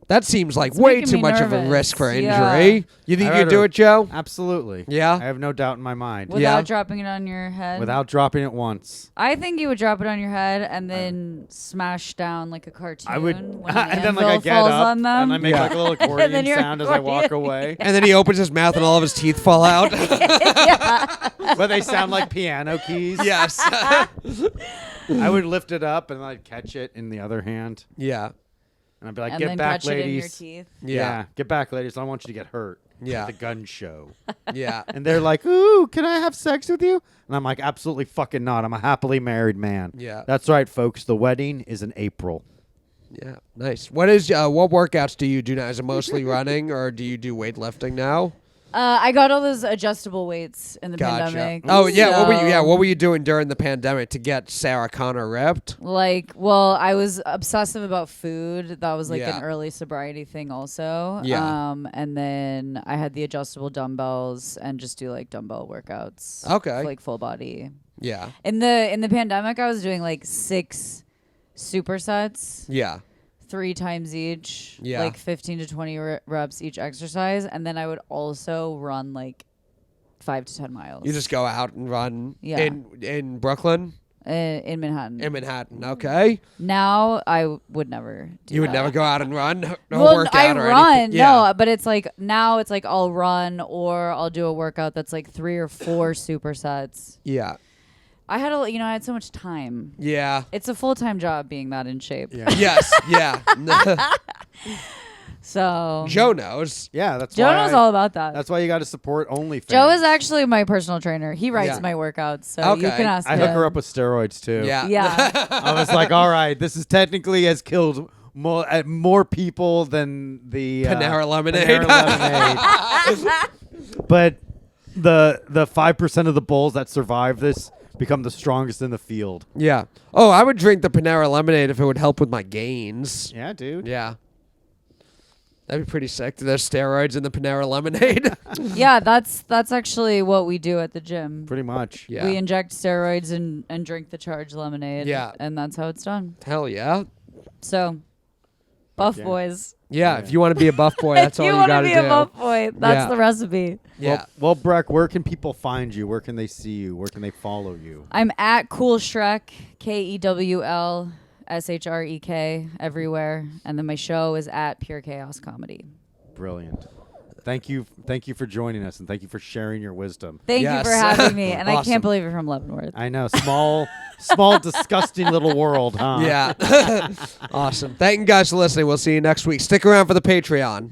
that seems like It's way making too me much of a nervous. risk for injury. Yeah. You think I'd you could do rather- it, Joe? Absolutely. Yeah? I have no doubt in my mind. Without Yeah. dropping it on your head. Without dropping it once. I think you would drop it on your head and then smash down like a cartoon. I would, when the and then like I anvil get falls up on them. and I make Yeah. like a little accordion then you're sound as I walk accordion. away, And then he opens his mouth and all of his teeth fall out. but they sound like piano keys. Yes. I would lift it up and I'd catch it in the other hand, Yeah. and I'd be like, and "Get then back, catch it in your ladies! teeth. Yeah. Get back, ladies! I don't want you to get hurt." Yeah. At the gun show, Yeah. and they're like, "Ooh, can I have sex with you?" And I'm like, "Absolutely fucking not! I'm a happily married man." Yeah. That's right, folks. The wedding is in April. Yeah. Nice. What workouts do you do now? Is it mostly running or do you do weightlifting now? I got all those adjustable weights in the Gotcha. pandemic. Oh yeah. so, What were you doing during the pandemic to get Sarah Connor ripped? Like, well, I was obsessive about food. That was like Yeah. an early sobriety thing also. Yeah. And then I had the adjustable dumbbells and just do like dumbbell workouts. Okay. Like full body. Yeah. In the pandemic, I was doing like 6 supersets. Yeah. 3 times each, Yeah. like 15 to 20 reps each exercise, and then I would also run like 5 to 10 miles. You just go out and run Yeah. in Brooklyn, in Manhattan. in Manhattan. Okay. Now I would never. Do You would that. never go out and run. No Well, workout I or run. anything. Yeah. No, but it's like now it's like I'll run or I'll do a workout that's like 3 or 4 supersets. Yeah. I had so much time. Yeah. It's a full-time job being that in shape. Yeah. Yes. Yeah. So Joe knows. Yeah, that's Joe why knows all about that. That's why you got to support OnlyFans. Joe is actually my personal trainer. He writes Yeah. my workouts, so you Okay. can ask I him. hook her up with steroids too. Yeah. Yeah. I was like, all right, this is technically has killed more people than the Panera lemonade. Panera lemonade. But the 5% of the bulls that survive this become the strongest in the field. Yeah. Oh, I would drink the Panera lemonade if it would help with my gains. Yeah, dude. Yeah. That'd be pretty sick. There's steroids in the Panera lemonade. Yeah, that's actually what we do at the gym. Pretty much. Yeah. We inject steroids and drink the charged lemonade. Yeah. And that's how it's done. Hell yeah. So, buff yeah. boys. Yeah. If you want to be a buff boy, that's all you you want got to to be do. a buff boy. That's Yeah. the recipe. Yeah. Well, Breck, where can people find you? Where can they see you? Where can they follow you? I'm at Cool Shrek, KEWLSHREK, everywhere. And then my show is at Pure Chaos Comedy. Brilliant. Thank you for joining us, and thank you for sharing your wisdom. Thank Yes. you for having me. And I Awesome. can't believe you're from Leavenworth. I know, small, disgusting little world, huh? Yeah. Awesome. Thank you guys for listening. We'll see you next week. Stick around for the Patreon.